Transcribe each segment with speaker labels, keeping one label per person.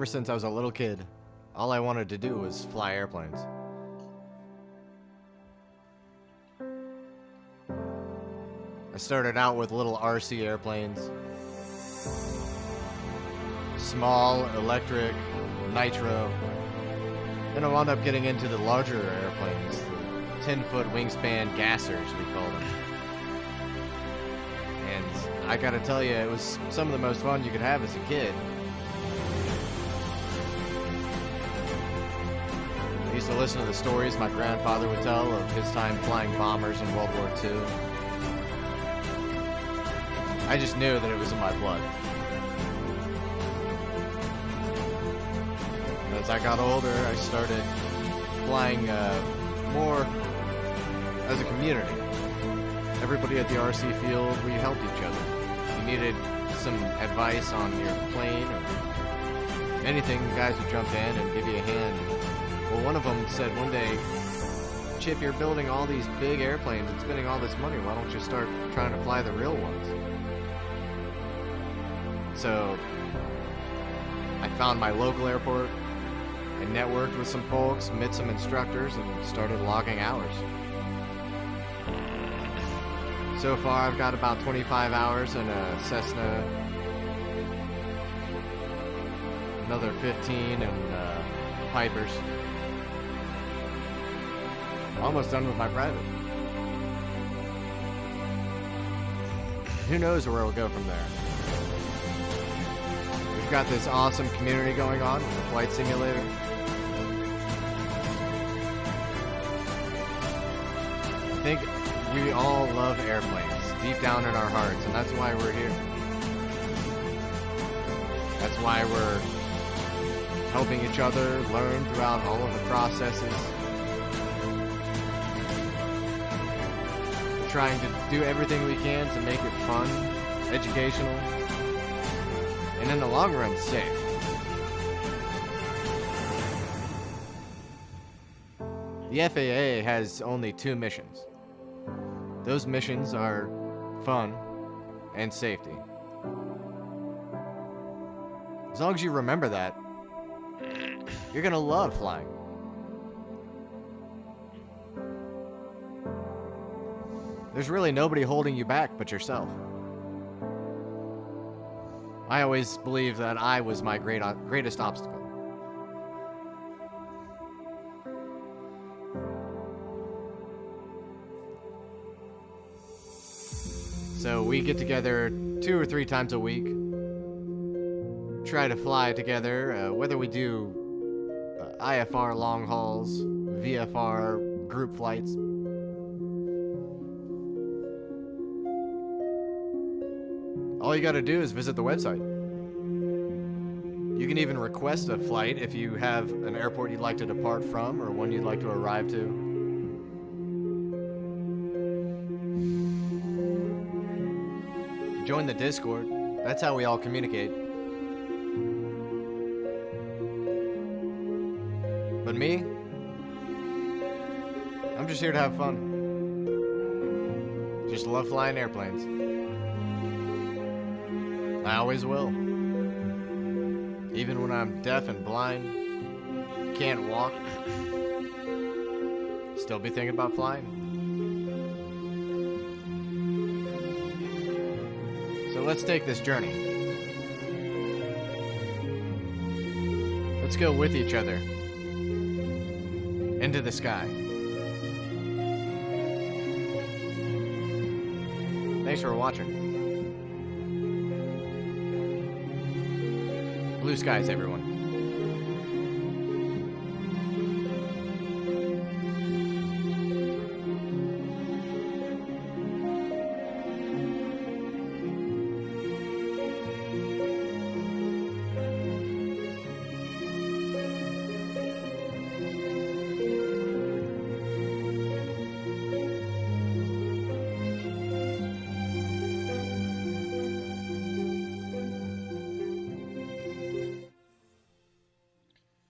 Speaker 1: ever since I was a little kid, all I wanted to do was fly airplanes. I started out with little RC airplanes. Small, electric, nitro. Then I wound up getting into the larger airplanes, the 10-foot wingspan gassers, we call them. And I gotta tell you, it was some of the most fun you could have as a kid. I used to listen to the stories my grandfather would tell of his time flying bombers in World War II. I just knew that it was in my blood. As I got older, I started flying more as a community. Everybody at the RC field, we helped each other. If you needed some advice on your plane or anything, guys would jump in and give you a hand. Well, one of them said one day, Chip, you're building all these big airplanes and spending all this money. Why don't you start trying to fly the real ones? So I found my local airport. I networked with some folks, met some instructors, and started logging hours. So far, I've got about 25 hours in a Cessna, another 15 in Pipers. Almost done with my private. Who knows where we'll go from there? We've got this awesome community going on with the flight simulator. I think we all love airplanes deep down in our hearts, and that's why we're here. That's why we're helping each other learn throughout all of the processes. We're trying to do everything we can to make it fun, educational, and in the long run, safe. The FAA has only 2 missions. Those missions are fun and safety. As long as you remember that, you're gonna love flying. There's really nobody holding you back but yourself. I always believed that I was my greatest obstacle. So we get together 2 or 3 times a week, try to fly together, whether we do IFR long hauls, VFR group flights. All you gotta do is visit the website. You can even request a flight if you have an airport you'd like to depart from or one you'd like to arrive to. Join the Discord. That's how we all communicate. But me, I'm just here to have fun. Just love flying airplanes. I always will. Even when I'm deaf and blind, can't walk, still be thinking about flying. So let's take this journey. Let's go with each other into the sky. Thanks for watching. Blue skies, everyone.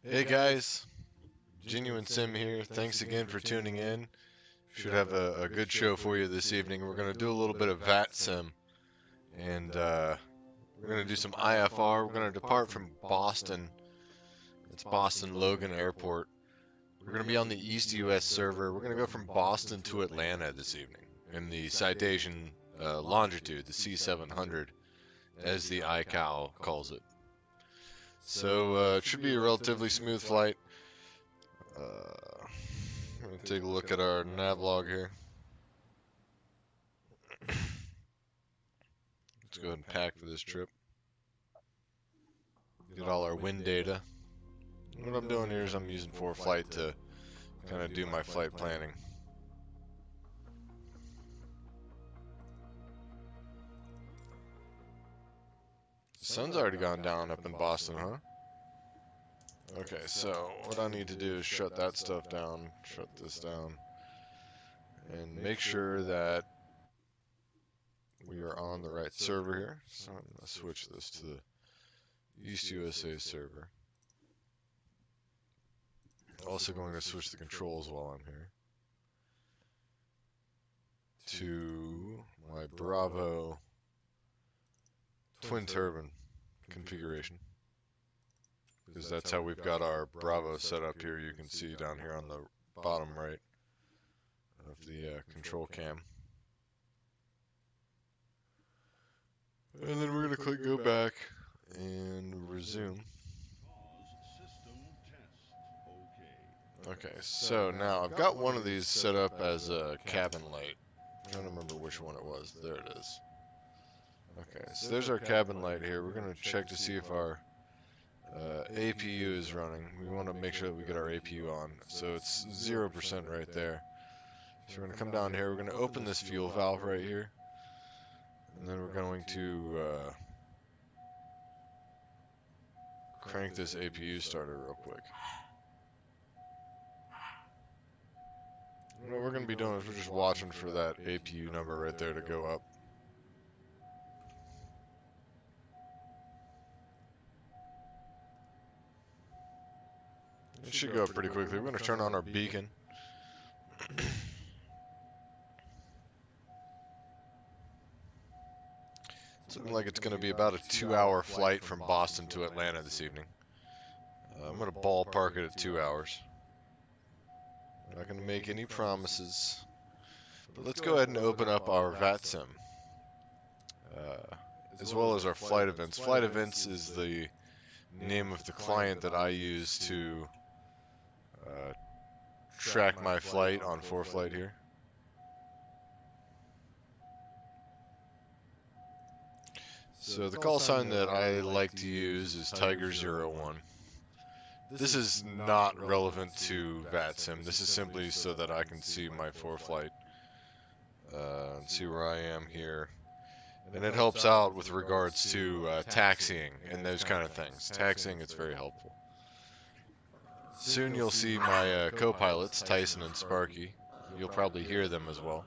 Speaker 2: Hey guys, GenuineSim here. Thanks again for tuning in. Should have a good show for you this evening. We're going to do a little bit of Vatsim, and we're going to do some IFR. We're going to depart from Boston It's Boston Logan Airport. We're going to be on the East US server. We're going to go from Boston to Atlanta this evening in the citation longitude, the C700, as the ICAO calls it. So it should be a relatively smooth flight. I'm going to take a look at our nav log here. Let's go ahead and pack for this trip. Get all our wind data. What I'm doing here is I'm using ForeFlight to kind of do my flight planning. The sun's already gone down up in Boston, huh? Okay, so what I need to do is shut that stuff down, shut this down, and make sure that we are on the right server here. So I'm going to switch this to the East USA server. Also going to switch the controls while I'm here to my Bravo twin turbine configuration, because that's how we've got our Bravo set up here. You can see down here on the bottom right of the control cam. And then we're going to click go back and resume. Okay, so now I've got one of these set up as a cabin light. I don't remember which one it was. There it is. Okay, so there's our cabin light here. We're going to check to see if our APU is running. We want to make sure that we get our APU on. So it's 0% right there. So we're going to come down here. We're going to open this fuel valve right here. And then we're going to crank this APU starter real quick. What we're going to be doing is we're just watching for that APU number right there to go up. It should go up pretty quickly. We're going to turn on our beacon. It's looking like it's going to be about a 2-hour flight from Boston to Atlanta this evening. I'm going to ballpark it at 2 hours. I'm not going to make any promises. But let's go ahead and open up our Vatsim, as well as our flight events. Flight events is the name of the client that I use to track my flight on ForeFlight here. So the call sign that I like to use is Tiger01. This is not relevant to Vatsim. This is simply so that I can see my ForeFlight and see where I am here. And it helps out with regards to taxiing and those kind of things. Taxiing, it's very helpful. Soon you'll see my co-pilots, Tyson and Sparky. You'll probably hear them as well.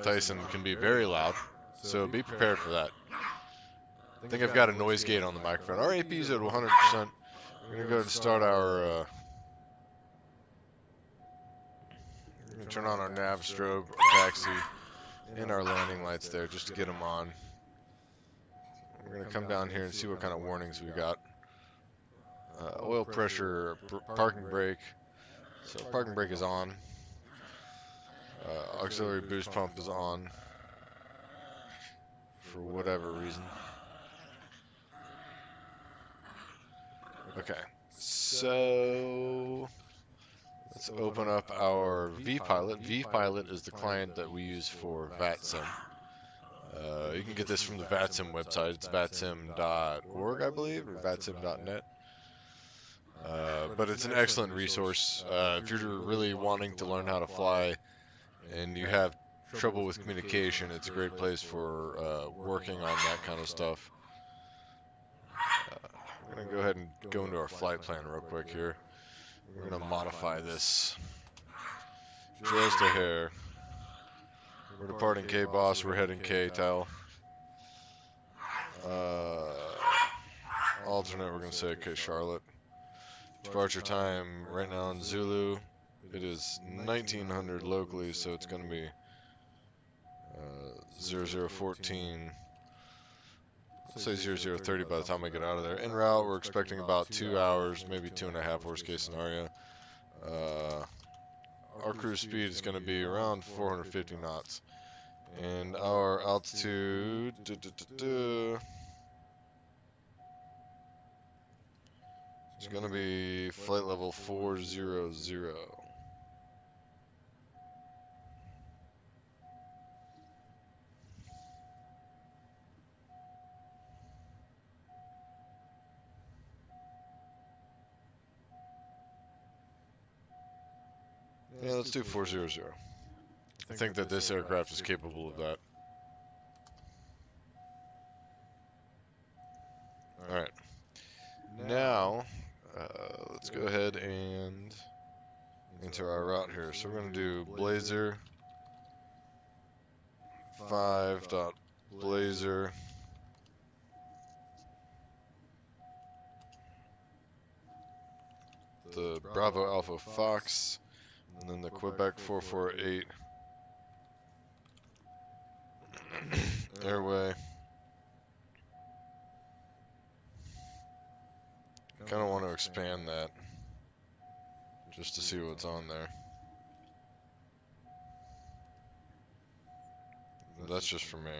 Speaker 2: Tyson can be very loud, so be prepared for that. I think I've got a noise gate on the microphone. Our AP is at 100%. We're going to go ahead and start our... we're going to turn on our nav strobe, our taxi, and our landing lights there just to get them on. We're going to come down here and see what kind of warnings we got. Oil pressure, parking brake. So parking brake is on. Auxiliary boost pump is on for whatever reason. Okay, so let's open up our vPilot. vPilot is the client that we use for Vatsim. You can get this from the Vatsim website. It's vatsim.org, I believe, or vatsim.net. But it's an excellent resource. If you're really wanting to learn how to fly and you have trouble with communication, it's a great place for working on that kind of stuff. We're going to go ahead and go into our flight plan real quick here. We're going to modify this just a hair. We're departing K-Boss, we're heading K-Tel. Alternate, we're going to say K-Charlotte. Departure time right now in Zulu, it is 1900 locally, so it's going to be 0014 Let's say 0030 by the time I get out of there. En route, we're expecting about 2 hours, maybe 2.5 worst case scenario. Our cruise speed is going to be around 450 knots. And our altitude is going to be flight level 400. Yeah, let's do 400. I think that this aircraft is capable of that. Alright. Now, let's go ahead and enter our route here. So we're going to do Blazer 5.Blazer the Bravo Alpha Fox, and then the Quebec 448 airway. Kind of want to expand that just to see what's on there. That's just for me.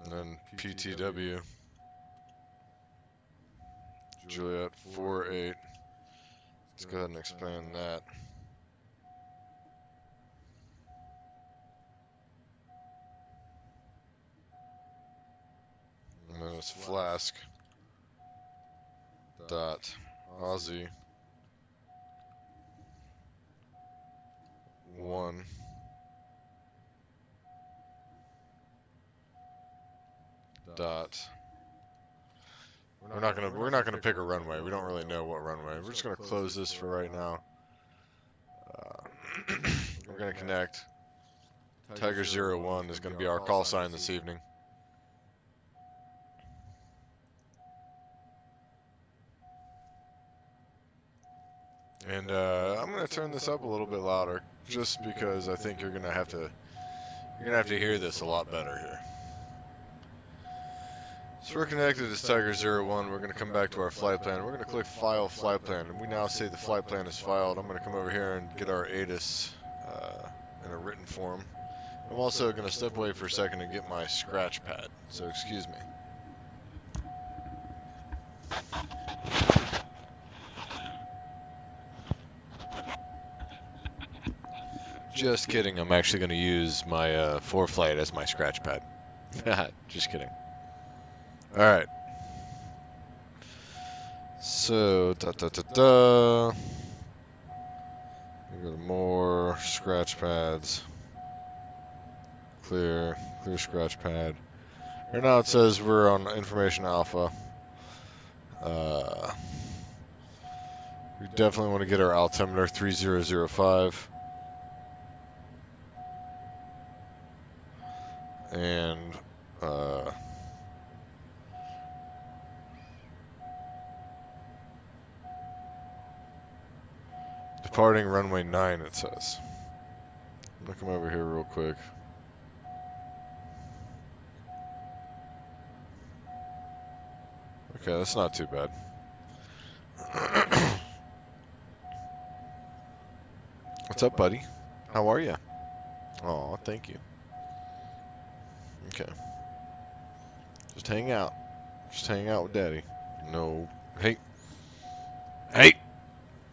Speaker 2: And then PTW Juliet 48. Let's go ahead and expand that. And then it's Flask dot Aussie 1 dot. We're not gonna pick a runway. We don't really know what runway. We're just gonna close this for right now. We're gonna connect. Tiger 01 is gonna be our call sign this evening. And I'm gonna turn this up a little bit louder, just because I think you're gonna have to hear this a lot better here. So we're connected as Tiger 01. We're going to come back to our flight plan. We're going to click File Flight Plan, and we now say the flight plan is filed. I'm going to come over here and get our ATIS in a written form. I'm also going to step away for a second and get my scratch pad, so excuse me. Just kidding, I'm actually going to use my 4Flight as my scratch pad. Just kidding. Alright. So, We go to more scratch pads. Clear scratch pad. Right now it says we're on information alpha. We definitely want to get our altimeter 3005. And departing runway 9 it says. I'm gonna come over here real quick. Okay, that's not too bad. What's up, buddy? How are you? Aw, thank you. Okay. Just hang out. Just hang out with Daddy. No. Hey. Hey!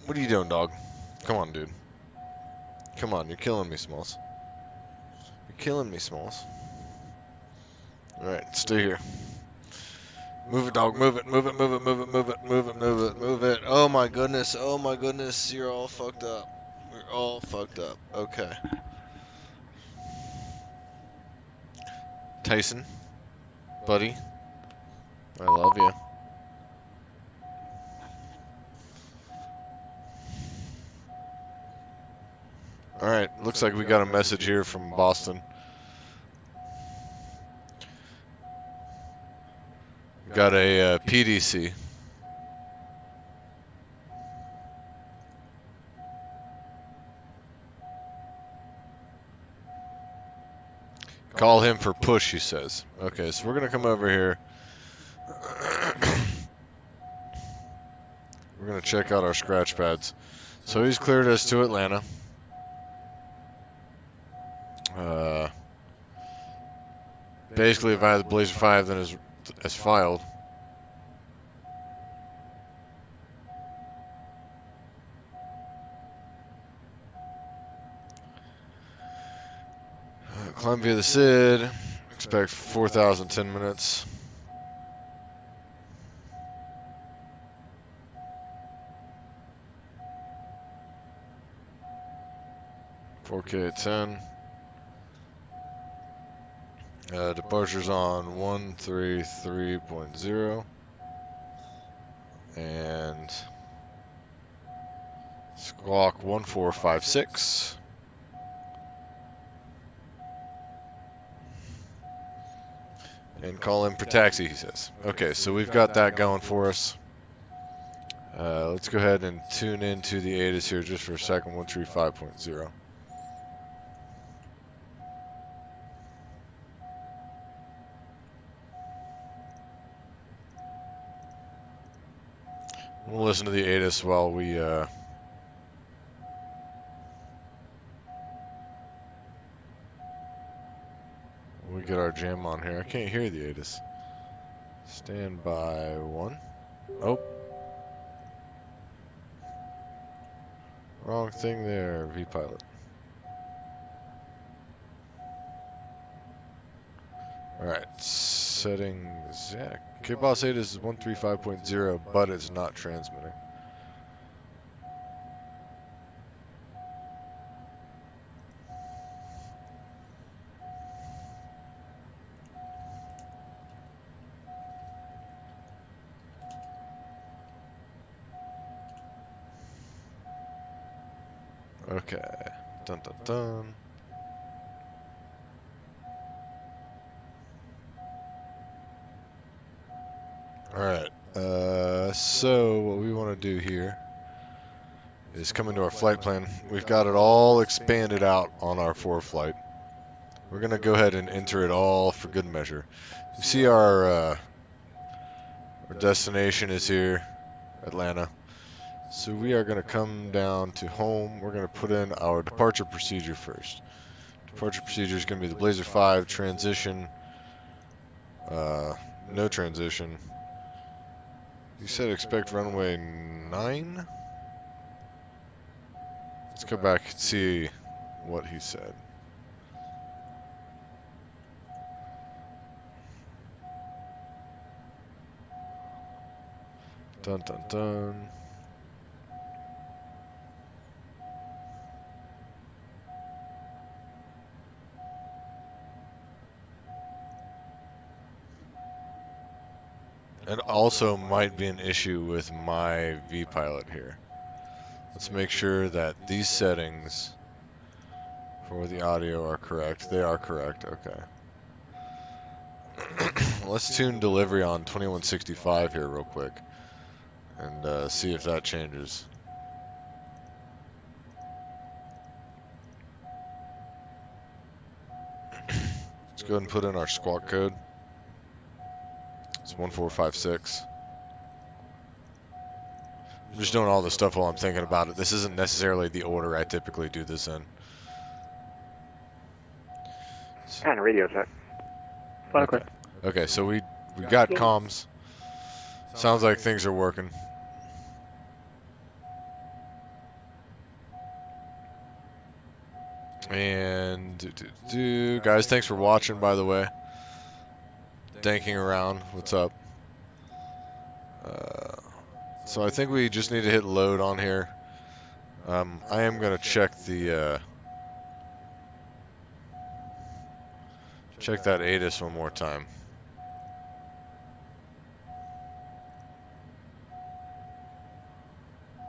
Speaker 2: What are you doing, dog? Come on, dude. Come on, you're killing me, Smalls. You're killing me, Smalls. Alright, stay here. Move it, dog. Move it. Move it. Move it. Move it. Move it. Move it. Move it. Move it. Oh my goodness. Oh my goodness. You're all fucked up. You're all fucked up. Okay. Tyson, buddy, I love you. Alright, looks like we got a message here from Boston. We got a PDC. Call him for push, he says. Okay, so we're gonna come over here. We're gonna check out our scratch pads. So he's cleared us to Atlanta. Basically, if I had the Blazer 5, then as filed. Climb via the SID. Expect 4,000 10 minutes. $4K at 10. Departures on 133.0 and squawk 1456. And call in for taxi, he says. Okay, so we've got that going for us. Let's go ahead and tune into the ATIS here just for a second, 135.0. We'll listen to the ATIS while we get our jam on here. I can't hear the ATIS. Stand by 1. Oh. Wrong thing there, V-Pilot. Alright, settings. Yeah, K-Boss 8 is 135.0, but it's not transmitting. Okay. Dun dun dun. Alright. So what we want to do here is come into our flight plan. We've got it all expanded out on our flight. We're going to go ahead and enter it all for good measure. You see our destination is here, Atlanta. So we are going to come down to home. We're going to put in our departure procedure first. Departure procedure is going to be the Blazer 5 transition. No transition. You said expect runway 9? Let's go back and see what he said. Dun dun dun. It also might be an issue with my V-Pilot here. Let's make sure that these settings for the audio are correct. They are correct, okay. Let's tune delivery on 2165 here real quick and see if that changes. Let's go ahead and put in our squawk code. It's 1456. I'm just doing all this stuff while I'm thinking about it. This isn't necessarily the order I typically do this in.
Speaker 3: And radio check.
Speaker 2: Okay. Okay, so we got comms. Sounds like things are working. And guys, thanks for watching, by the way. Danking around. What's up? So I think we just need to hit load on here. I am gonna check the check that ATIS one more time.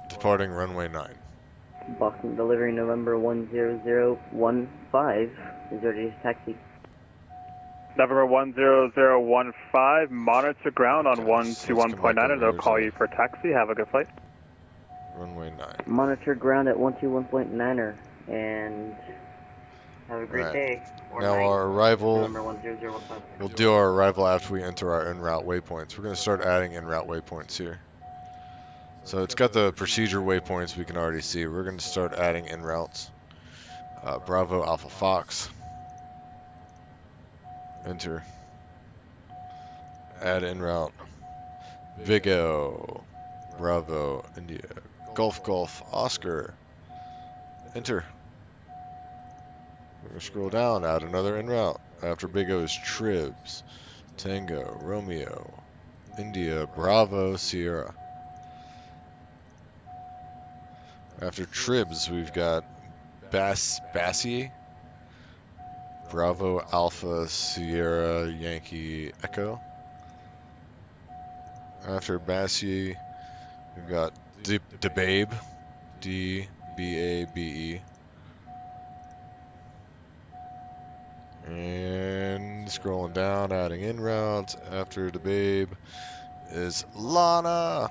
Speaker 2: Departing runway 9.
Speaker 4: Boston delivery November 10015 is ready to taxi.
Speaker 3: November 10015, monitor ground on 121.9, and they'll call you for taxi. Have a good flight.
Speaker 2: Runway 9.
Speaker 4: Monitor ground at 121.9er and Have a great
Speaker 2: Alright.
Speaker 4: day. Or
Speaker 2: Now
Speaker 4: night.
Speaker 2: our arrival,
Speaker 4: November 1005.
Speaker 2: we'll do our arrival after we enter our en route waypoints. We're going to start adding en route waypoints here. So it's got the procedure waypoints we can already see. We're going to start adding en routes. Bravo Alpha Fox. Enter. Add en route. Vigo. Bravo India. Golf Oscar. Enter. We're going to scroll down, add another en route. After Big O is Tribs, Tango, Romeo, India, Bravo, Sierra. After Tribs, we've got Bassier, Bravo, Alpha, Sierra, Yankee, Echo. After Bassier, we've got DeBabe, D-B-A-B-E. And scrolling down, adding en routes. After DeBabe is Lana.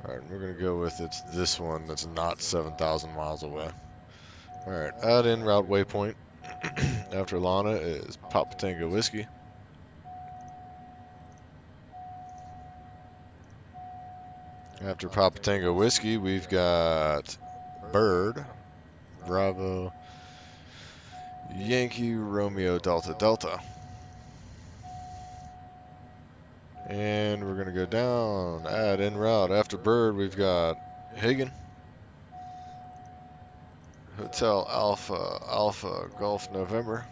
Speaker 2: Alright, we're going to go with it's this one that's not 7,000 miles away. Alright, add en route waypoint. After Lana is Papa Tango Whiskey. After Papa Tango Whiskey, we've got Bird, Bravo, Yankee, Romeo, Delta, Delta. And we're going to go down, add en route. After Bird, we've got Hagen, Hotel Alpha, Alpha, Golf November.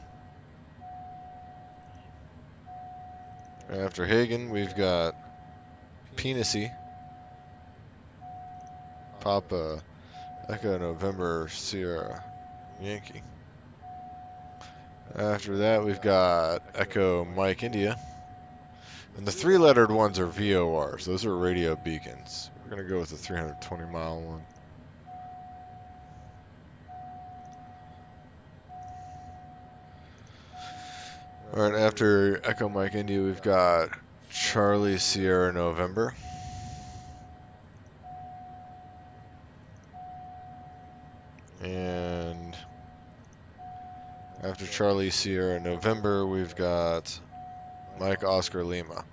Speaker 2: After Hagen, we've got Penisy, Papa, Echo, November, Sierra, Yankee. After that, we've got Echo, Mike, India. And the three-lettered ones are VORs. Those are radio beacons. We're going to go with the 320-mile one. Alright, after Echo, Mike, India, we've got Charlie, Sierra, November. And after Charlie, Sierra, November, we've got Mike, Oscar, Lima.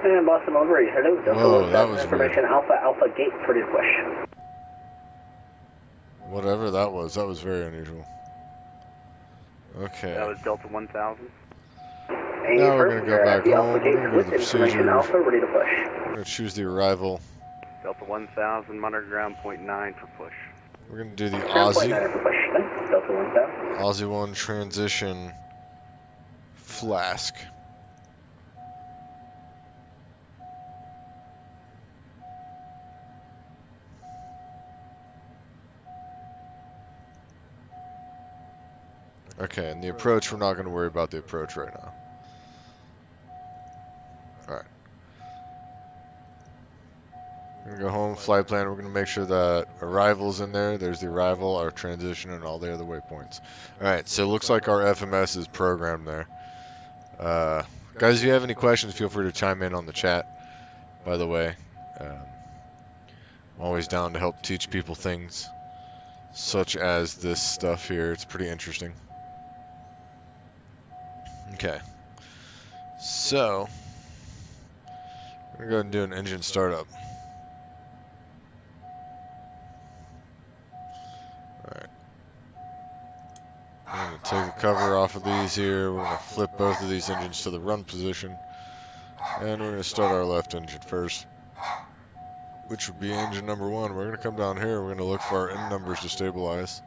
Speaker 5: And Boston Overy, hello.
Speaker 2: Whoa, that was
Speaker 5: information
Speaker 2: weird.
Speaker 5: Alpha Gate, ready to push.
Speaker 2: Whatever that was very unusual. Okay.
Speaker 3: That was Delta 1000.
Speaker 2: Now we're going to go back home. We're going to go to the
Speaker 5: Information
Speaker 2: procedures.
Speaker 5: Alpha, ready to push.
Speaker 2: We're going to choose the arrival.
Speaker 3: Delta 1000, monitor ground .9 for push.
Speaker 2: We're going to do the
Speaker 5: Ground
Speaker 2: Aussie.
Speaker 5: 9 for push. Thanks, Delta 1000.
Speaker 2: Aussie 1 transition flask. Okay, and the approach, we're not going to worry about the approach right now. Alright. We're going to go home, flight plan. We're going to make sure that arrival's in there. There's the arrival, our transition, and all the other waypoints. Alright, so it looks like our FMS is programmed there. Guys, if you have any questions, feel free to chime in on the chat, by the way. I'm always down to help teach people things, such as this stuff here. It's pretty interesting. Okay, so we're going to go ahead and do an engine startup. Alright. We're going to take the cover off of these here. We're going to flip both of these engines to the run position. And we're going to start our left engine first, which would be engine number 1. We're going to come down here. We're going to look for our end numbers to stabilize.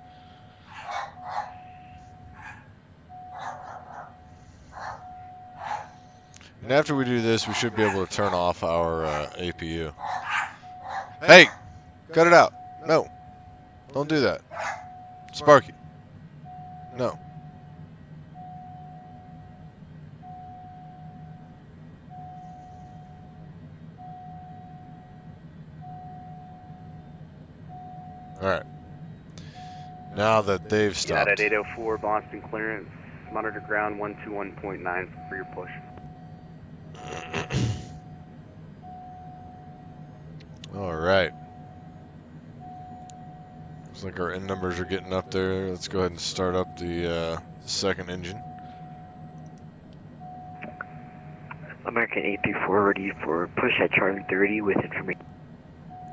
Speaker 2: And after we do this, we should be able to turn off our APU. Hey! Cut it out. No. Don't do that. Sparky. No. Alright. Now that they've stopped.
Speaker 3: Got at 804 Boston clearance. Monitor ground 121.9 for your push.
Speaker 2: Alright. Looks like our end numbers are getting up there. Let's go ahead and start up the second engine.
Speaker 6: American 834 ready for push at Charlie 30 with information.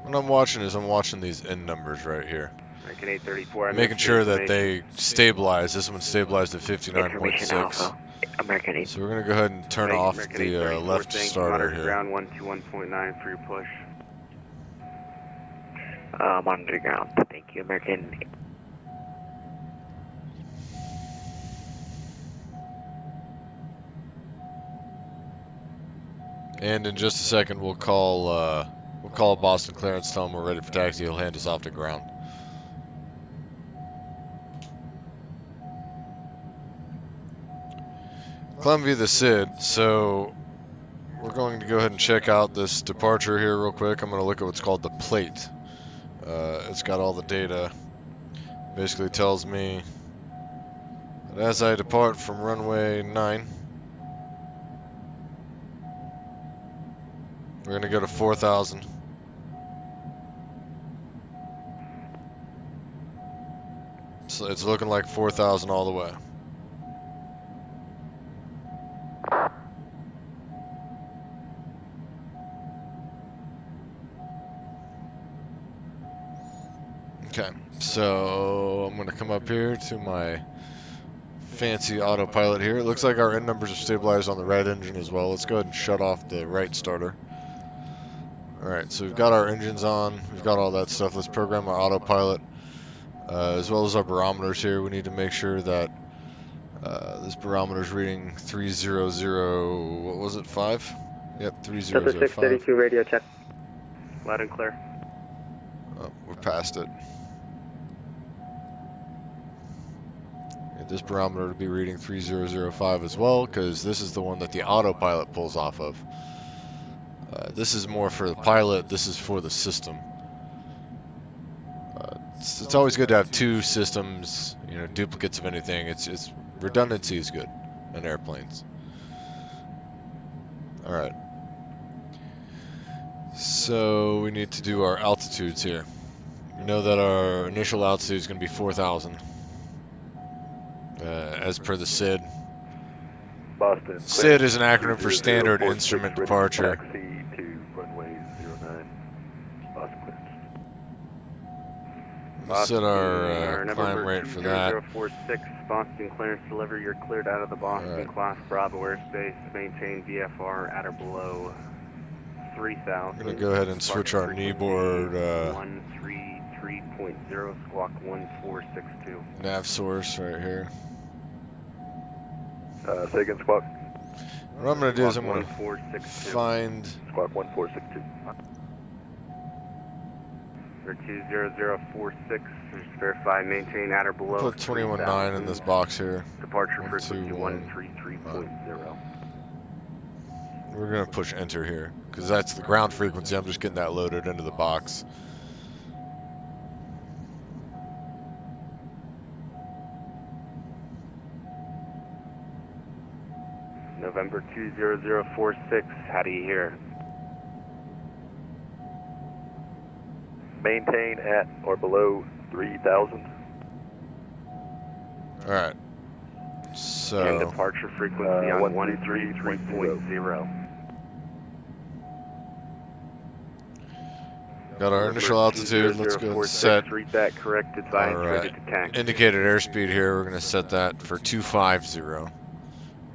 Speaker 2: What I'm watching is I'm watching these end numbers right here.
Speaker 3: American 834.
Speaker 2: Making sure that they stabilize. This one's stabilized at
Speaker 6: Information
Speaker 2: 59.6.
Speaker 6: Alpha. American 8.
Speaker 2: So we're going to go ahead and turn off the left starter here.
Speaker 3: Ground 121.9 for your push.
Speaker 6: Monitor ground. Thank you, American.
Speaker 2: And in just a second, we'll call Boston clearance, tell him we're ready for taxi. He'll hand us off to ground. Columbia the Sid. So we're going to go ahead and check out this departure here real quick. I'm going to look at what's called the plate. It's got all the data. Basically tells me that as I depart from runway 9, we're going to go to 4,000. So it's looking like 4,000 all the way. Okay, so I'm going to come up here to my fancy autopilot here. It looks like our end numbers are stabilized on the right engine as well. Let's go ahead and shut off the right starter. Alright, so we've got our engines on, we've got all that stuff. Let's program our autopilot, as well as our barometers here. We need to make sure that this barometer is reading 300, what was it, 5? Yep, 3005.
Speaker 4: 632 radio check.
Speaker 3: Loud and clear.
Speaker 2: Oh, we're past it. Need this barometer to be reading 3005 as well, because this is the one that the autopilot pulls off of. This is more for the pilot, this is for the system. It's always good to have two systems, you know, duplicates of anything. It's redundancy is good in airplanes. Alright. So we need to do our altitudes here. We know that our initial altitude is going to be 4,000. As per the SID.
Speaker 7: Boston.
Speaker 2: SID is an acronym for Standard Instrument Departure.
Speaker 7: Taxi to runway 09. Boston clearance.
Speaker 2: Let's set our climb rate for that.
Speaker 3: 0046, Boston clearance delivery. You're cleared out of the Boston class Bravo airspace. Maintain VFR at or below 3,000.
Speaker 2: We're going to go ahead and switch our knee board
Speaker 3: 133.0, squawk 1462.
Speaker 2: nav source right here.
Speaker 7: Say again, squawk.
Speaker 2: What I'm going to do is I'm going to
Speaker 3: 1462.
Speaker 2: find...
Speaker 7: Squawk 1462.
Speaker 3: Or 20046, just verify, maintain at or below.
Speaker 2: Put 21.9 in this box here.
Speaker 3: Departure
Speaker 2: 1,
Speaker 3: frequency
Speaker 2: 2, 1.
Speaker 3: 133.0.
Speaker 2: We're going to push enter here, because that's the ground frequency. I'm just getting that loaded into the box.
Speaker 3: November 20046, how do you hear?
Speaker 7: Maintain at or below 3,000.
Speaker 2: Alright.
Speaker 3: And
Speaker 2: So,
Speaker 3: departure frequency on
Speaker 7: 133.0.
Speaker 3: 133.0.
Speaker 2: got our initial altitude. Let's go and set
Speaker 3: Read that correct, advise ready to taxi.
Speaker 2: indicated airspeed here. We're going to set that for 250. Well,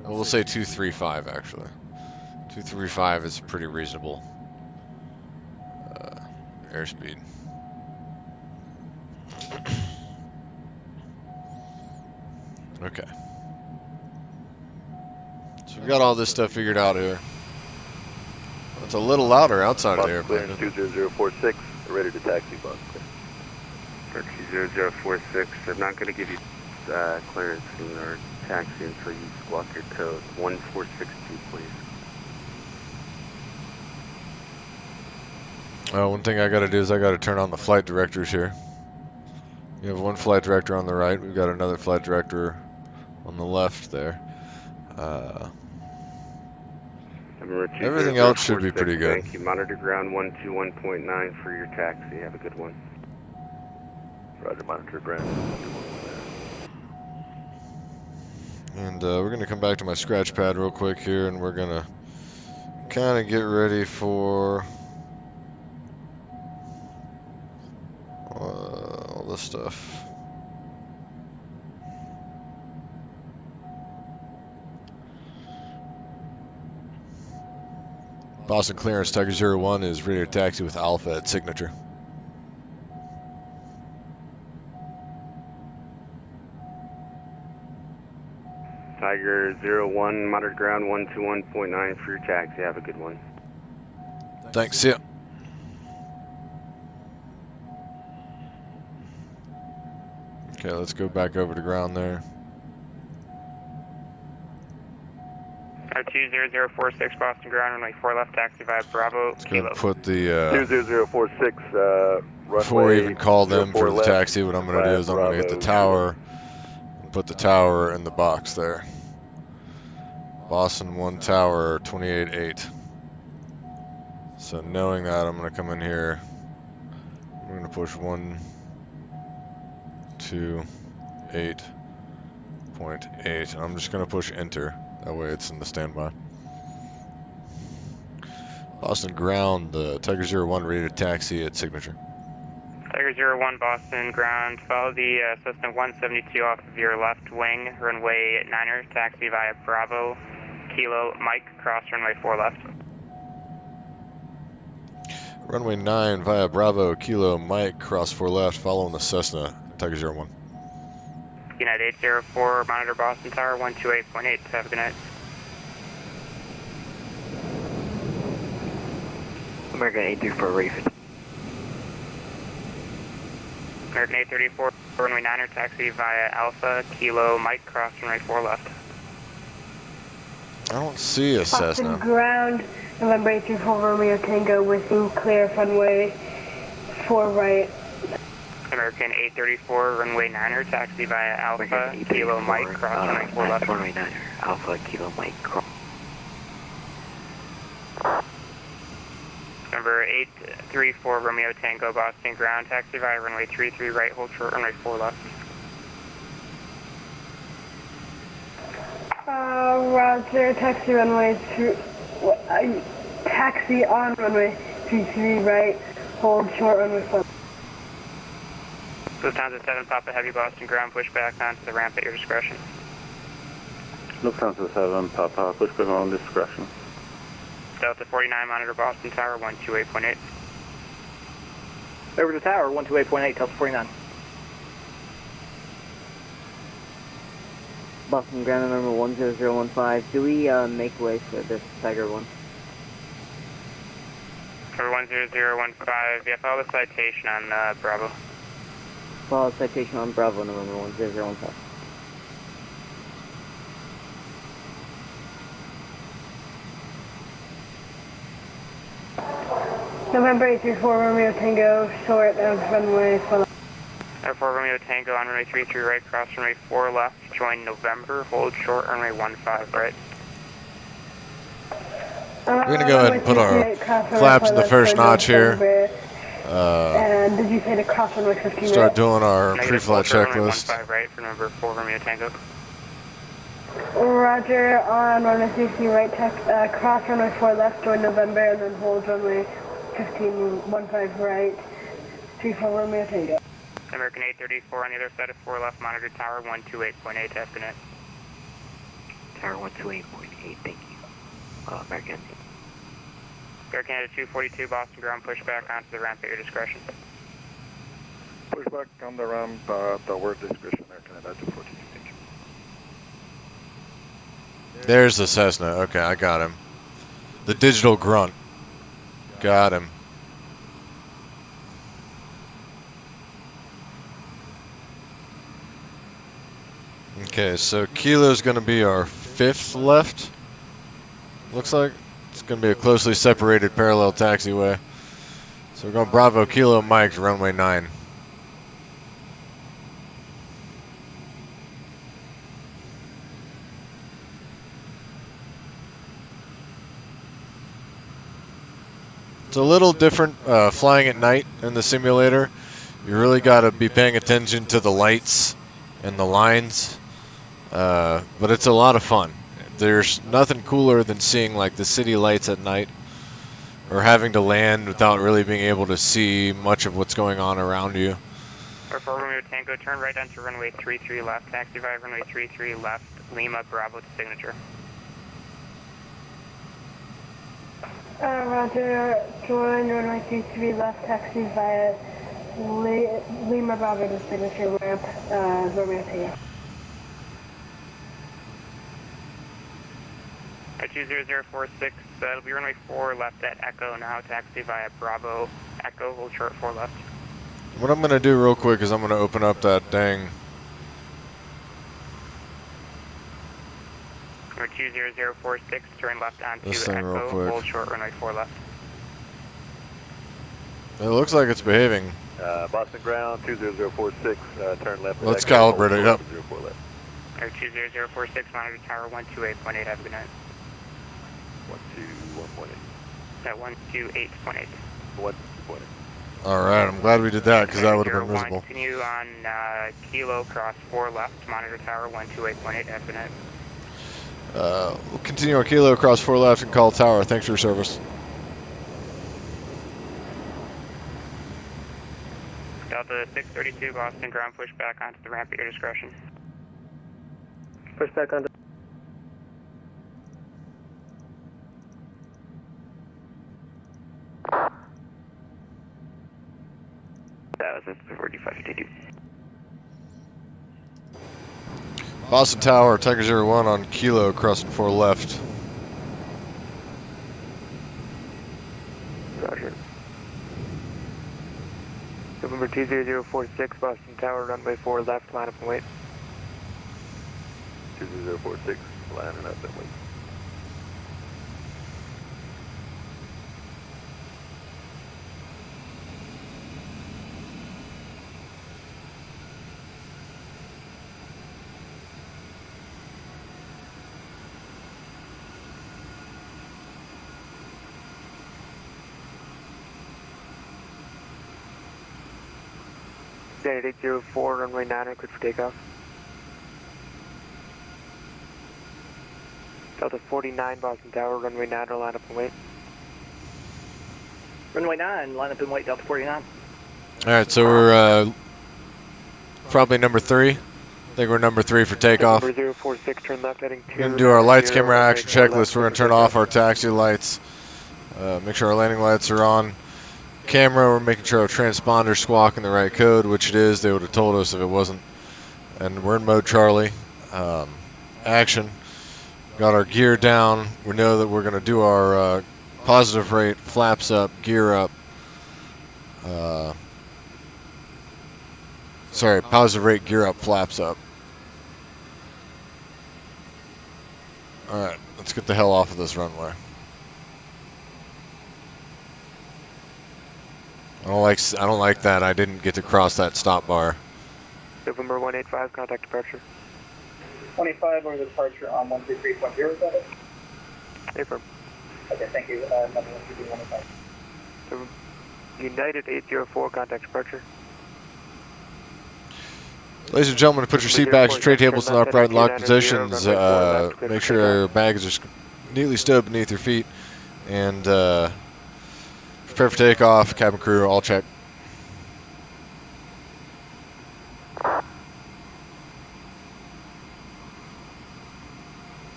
Speaker 2: we'll say 235 actually. 235 is pretty reasonable airspeed. Okay. So we've got all this stuff figured out here. It's a little louder outside of the airplane.
Speaker 7: Boston clearance 20046, ready to taxi, Boston clearance.
Speaker 3: For 20046, I'm not going to give you clearance or taxi until you squawk your code. 1462, please.
Speaker 2: One thing I got to do is I got to turn on the flight directors here. You have one flight director on the right. We've got another flight director on the left there. Everything else should be pretty good.
Speaker 6: Thank you. Monitor ground 121.9 for your taxi. Have a good one.
Speaker 7: Roger, monitor ground.
Speaker 2: And we're going to come back to my scratch pad real quick here, and we're going to kind of get ready for all this stuff. Boston clearance, Tiger 01 is ready to taxi with Alpha at signature.
Speaker 6: Tiger 01, monitor ground 121.9 for your taxi. Have a good one.
Speaker 2: Thanks, see ya. Okay, let's go back over to ground there.
Speaker 3: 20046 Boston ground, runway 4 left, taxi via Bravo,
Speaker 2: Let's go
Speaker 3: Kilo.
Speaker 2: put the
Speaker 7: 20046,
Speaker 2: before we
Speaker 7: runway
Speaker 2: even call them
Speaker 7: 04
Speaker 2: for the
Speaker 7: left,
Speaker 2: taxi, what I'm going to do is I'm going to get the tower and put the tower in the box there. Boston 1 tower 28.8. So knowing that, I'm going to come in here. I'm going to push 128.8. I'm just going to push enter. That way it's in the standby. Boston ground, the Tiger 01 ready to taxi at signature.
Speaker 3: Tiger 01 Boston ground, follow the Cessna 172 off of your left wing, runway 9er, taxi via Bravo, Kilo, Mike, cross runway 4 left.
Speaker 2: Runway 9 via Bravo, Kilo, Mike, cross 4 left, following the Cessna, Tiger 01.
Speaker 3: United 804, monitor Boston Tower 128.8, have a good night.
Speaker 6: American 834, ready for
Speaker 3: American 834, runway 9er, taxi via Alpha, Kilo, Mike, cross runway 4 left.
Speaker 2: I don't see a Cessna.
Speaker 8: Boston ground, November 834 Romeo Tango with clear runway 4 right.
Speaker 3: American 834, runway 9er, taxi via Alpha, Kilo, Mike, cross runway 4 left.
Speaker 6: Runway 9er, Alpha, Kilo, Mike, cross.
Speaker 3: Number 834 Romeo Tango, Boston ground, taxi via runway 33 right, hold short runway 4 left.
Speaker 8: Roger, taxi runway taxi on runway 33 right, hold short runway 4.
Speaker 3: Lufthansa 7 Papa Heavy Boston ground, push back onto the ramp at your discretion. Lufthansa 7 Papa, push back on discretion. Delta 49 monitor Boston Tower 128.8.
Speaker 5: Over to tower 128.8, Delta 49.
Speaker 4: Boston ground number 10015. Do we make way for this Tiger 1?
Speaker 3: Number 10015, yeah, follow the citation on Bravo.
Speaker 4: Follow citation on Bravo, November 10015.
Speaker 8: November 834 Romeo Tango, short of runway 4 left.
Speaker 3: Air 4 Romeo Tango on runway 33 right, cross runway 4 left, join November, hold short runway 15 right.
Speaker 2: We're going to go ahead and put our flaps in the first notch here.
Speaker 8: And did you say to cross runway 15
Speaker 2: Start
Speaker 8: right?
Speaker 2: doing our
Speaker 3: Negative,
Speaker 2: pre-flight
Speaker 3: hold short runway
Speaker 2: checklist.
Speaker 3: 15 right for number 4 Romeo Tango.
Speaker 8: Roger, on runway 33 right, cross runway 4 left, join November, and then hold runway 15 right, 34 Romeo Tango.
Speaker 3: American 834 on the other side of 4 left, monitor tower 128.8, have a good night.
Speaker 6: Tower 128.8, thank you. American.
Speaker 3: American at 242 Boston ground, push back onto the ramp at your discretion.
Speaker 7: Push back on the ramp, toward discretion, American at 242. Thank you.
Speaker 2: There's the Cessna. Okay, I got him. The digital grunt. Got him. Okay, so Kilo's going to be our 5th left. Looks like it's going to be a closely separated parallel taxiway. So we're going Bravo, Kilo, Mike, runway 9. It's a little different flying at night in the simulator. You really got to be paying attention to the lights and the lines, but it's a lot of fun. There's nothing cooler than seeing like the city lights at night, or having to land without really being able to see much of what's going on around you.
Speaker 3: For Romeo Tango, turn right onto runway 33 left, taxi via runway 33 left, Lima Bravo to signature.
Speaker 8: Roger, join runway 33 left, taxi via Lima Bravo to signature ramp, Romeo Tango.
Speaker 3: 20046, it'll be runway 4 left at Echo now, taxi via Bravo, Echo, hold short 4 left.
Speaker 2: What I'm going to do real quick is I'm going to open up that dang...
Speaker 3: Number 20046, turn left onto
Speaker 2: This thing real
Speaker 3: Echo,
Speaker 2: quick.
Speaker 3: hold short runway 4 left.
Speaker 2: It looks like it's behaving.
Speaker 7: Boston ground 20046, turn left.
Speaker 2: Let's calibrate it up.
Speaker 3: Air 20046, monitor tower 128.8, have a good night.
Speaker 7: 121.8.
Speaker 3: At 128.8.
Speaker 7: 1.8.
Speaker 2: Alright, I'm glad we did that because that would have been visible.
Speaker 3: Continue on Kilo, cross 4 left, monitor tower 128.8, have a good night.
Speaker 2: We'll continue on Kilo, across 4 left, and call tower. Thanks for your service.
Speaker 3: Delta 632, Boston ground, push back onto the ramp at your discretion.
Speaker 5: Push back onto.
Speaker 3: That was a 4552.
Speaker 2: Boston Tower, Tiger 01 on Kilo, crossing 4 left.
Speaker 3: Roger. November 20046, Boston Tower, runway 4 left, line up and wait.
Speaker 7: 20046, lining up and wait.
Speaker 3: United 804, runway 9, cleared for takeoff. Delta 49, Boston Tower, runway 9, line up and wait.
Speaker 5: Runway 9, line up and wait, Delta 49.
Speaker 2: Alright, so we're probably number 3. I think we're number 3 for takeoff.
Speaker 3: Number 046, turn left, heading 2.
Speaker 2: We're going to do our lights, camera, action checklist. We're going to turn off our taxi lights. Make sure our landing lights are on. Camera, we're making sure our transponder's squawking the right code, which it is. They would have told us if it wasn't. And we're in mode Charlie. Action. Got our gear down. We know that we're going to do our positive rate, flaps up, gear up. Sorry, positive rate, gear up, flaps up. Alright, let's get the hell off of this runway. I don't like that. I didn't get to cross that stop bar.
Speaker 3: November 185, contact departure.
Speaker 5: 25 over the departure on 133.07.
Speaker 3: Affirm.
Speaker 5: Okay, thank you. Number 135.
Speaker 3: United 804, contact departure.
Speaker 2: Ladies and gentlemen, put your seat backs, tray tables in upright and locked positions. Make sure your bags are neatly stowed beneath your feet. And prepare for takeoff. Cabin crew, all check.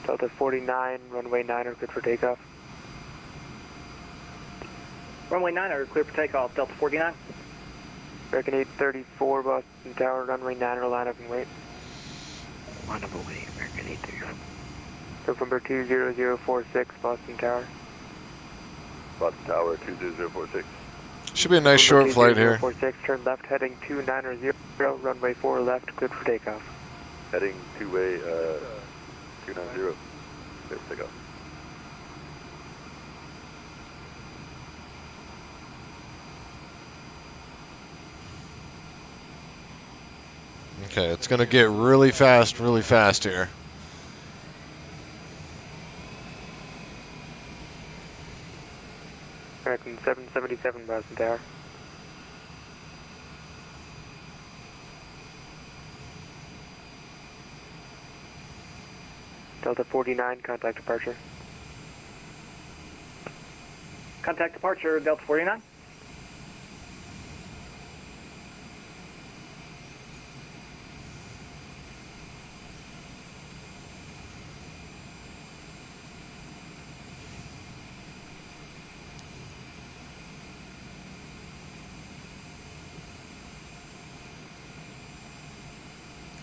Speaker 3: Delta 49, runway 9 are good for takeoff.
Speaker 5: Runway 9 are clear for takeoff, Delta 49.
Speaker 3: American 834, Boston Tower, runway 9 are line up and wait. Line up and wait, American 834. November 20046, Boston Tower.
Speaker 7: Boston Tower 20046.
Speaker 2: Should be a nice short flight here.
Speaker 3: 46, turn left, heading 290, runway 4 left, good for takeoff.
Speaker 7: Heading two-way 290. Clear for takeoff.
Speaker 2: Okay, it's going to get really fast here.
Speaker 3: American 777 Boston Tower. Delta 49, contact departure.
Speaker 5: Contact departure, Delta 49.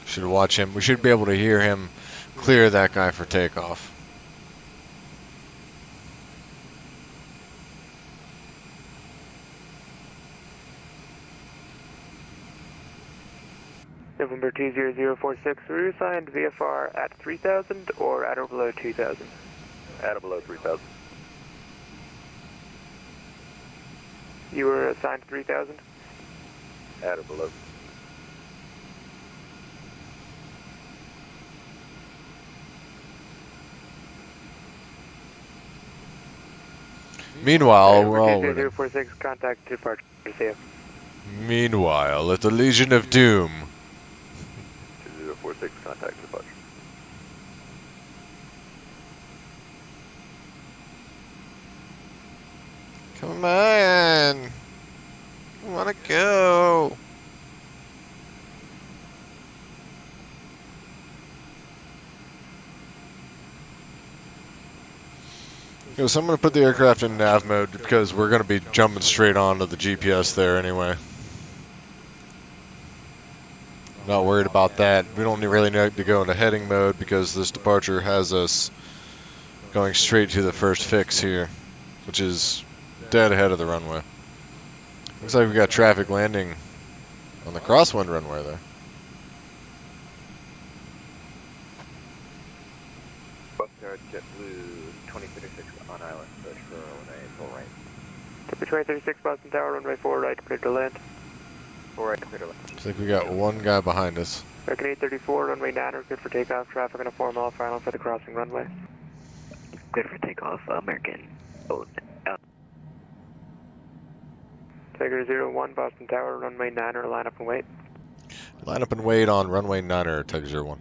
Speaker 2: Should watch him. We should be able to hear him clear that guy for takeoff.
Speaker 3: November 20046, were you assigned VFR at 3000 or at or below 2000?
Speaker 7: At or below 3,000.
Speaker 3: You were assigned 3000?
Speaker 7: At or below.
Speaker 2: Meanwhile, we're all
Speaker 3: November
Speaker 2: waiting.
Speaker 3: 20046, contact departure. See you.
Speaker 2: Meanwhile, at the Legion of Doom.
Speaker 7: 2046, contact departure.
Speaker 2: Come on. I wanna go. Yo, so I'm gonna put the aircraft in nav mode because we're gonna be jumping straight onto the GPS there anyway. Not worried about that. We don't really need to go into heading mode because this departure has us going straight to the first fix here, which is dead ahead of the runway. Looks like we got traffic landing on the crosswind runway there.
Speaker 7: JetBlue 2036 on island, search for a full range.
Speaker 3: Tippy 2036 Boston Tower, runway 4 right, clear to land.
Speaker 7: 4 right, clear to land.
Speaker 2: Looks like we got one guy behind us.
Speaker 3: American 834, runway 9, good for takeoff. Traffic on a 4 mile final for the crossing runway.
Speaker 4: Good for takeoff, American.
Speaker 3: Tiger 01, Boston Tower, runway 9, line up and wait.
Speaker 2: Line up and wait on runway 9er, Tiger 01.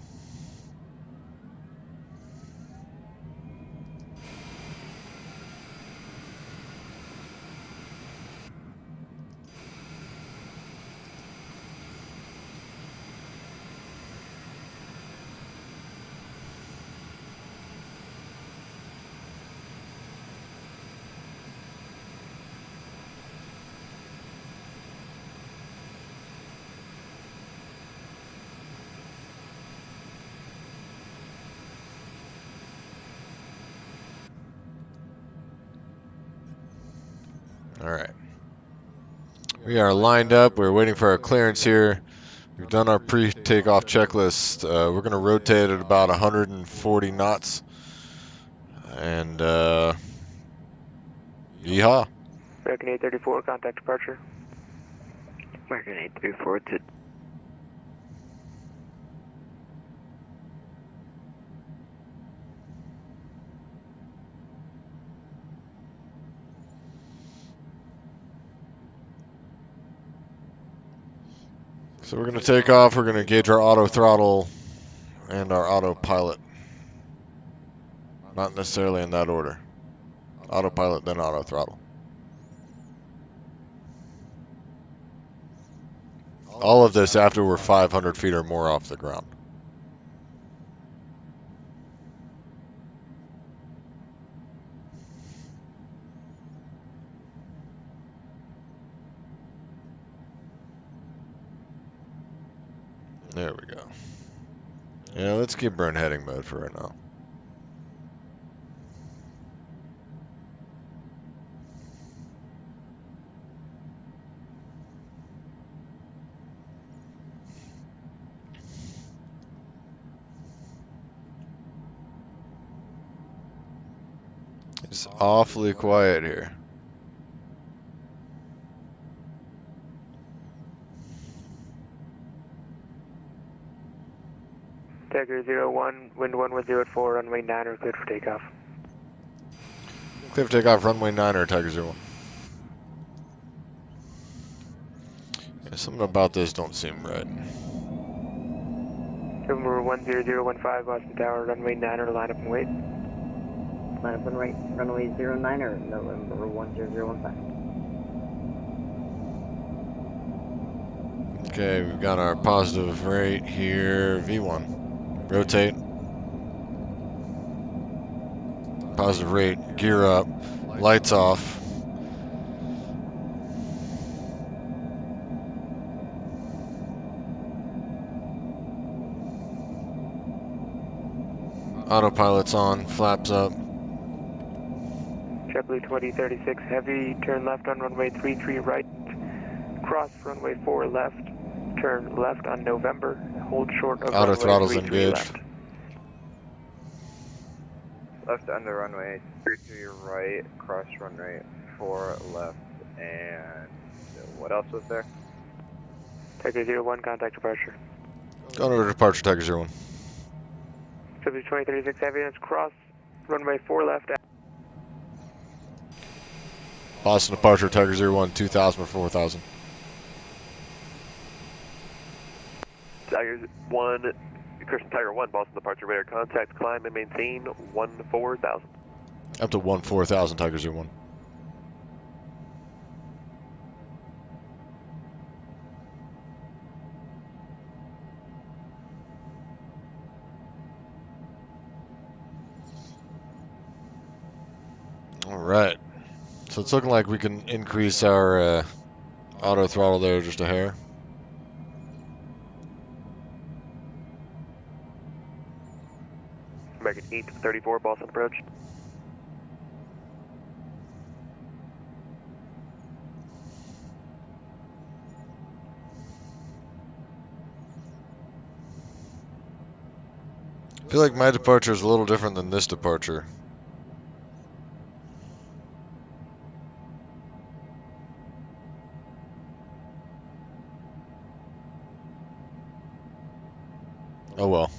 Speaker 2: Alright. We are lined up. We're waiting for our clearance here. We've done our pre-takeoff checklist. We're going to rotate at about 140 knots. And, yeehaw.
Speaker 3: American 834, contact departure.
Speaker 4: American 834 to...
Speaker 2: So we're going to take off. We're going to engage our auto throttle and our autopilot. Not necessarily in that order. Autopilot, then auto throttle. All of this after we're 500 feet or more off the ground. There we go. Yeah, let's keep her in heading mode for right now. It's awfully quiet here.
Speaker 3: Tiger 01, wind 110 runway 9, cleared for takeoff.
Speaker 2: Clear for takeoff, runway 9er, Tiger 01. Something about this don't seem right.
Speaker 3: November 10015, Boston Tower, runway 9er, line up and wait.
Speaker 4: Line up and right, runway 09er, November 10015.
Speaker 2: Okay, we've got our positive rate here, V1. Rotate. Positive rate, gear up, lights off. Autopilot's on, flaps up.
Speaker 3: JetBlue 2036 Heavy, turn left on runway 33 right, cross runway 4 left, turn left on November, hold short of
Speaker 2: Auto
Speaker 3: runway
Speaker 2: throttle's
Speaker 3: 33
Speaker 2: engaged.
Speaker 3: left.
Speaker 6: Left under runway 33 right, cross runway 4 left, and what else was there?
Speaker 3: Tiger 01, contact departure.
Speaker 2: Going over to departure, Tiger 01.
Speaker 3: JetBlue 2036 Heavy, let's cross runway 4 left.
Speaker 2: Boston departure, Tiger 01, 2000 or 4000.
Speaker 9: Tiger 1, Christian Tiger 1, Boston departure, radar contact, climb and maintain 14,000.
Speaker 2: Up to 14,000, Tiger 01. All right. So it's looking like we can increase our auto throttle there just a hair.
Speaker 9: American 834, Boston approach.
Speaker 2: I feel like my departure is a little different than this departure. Oh well.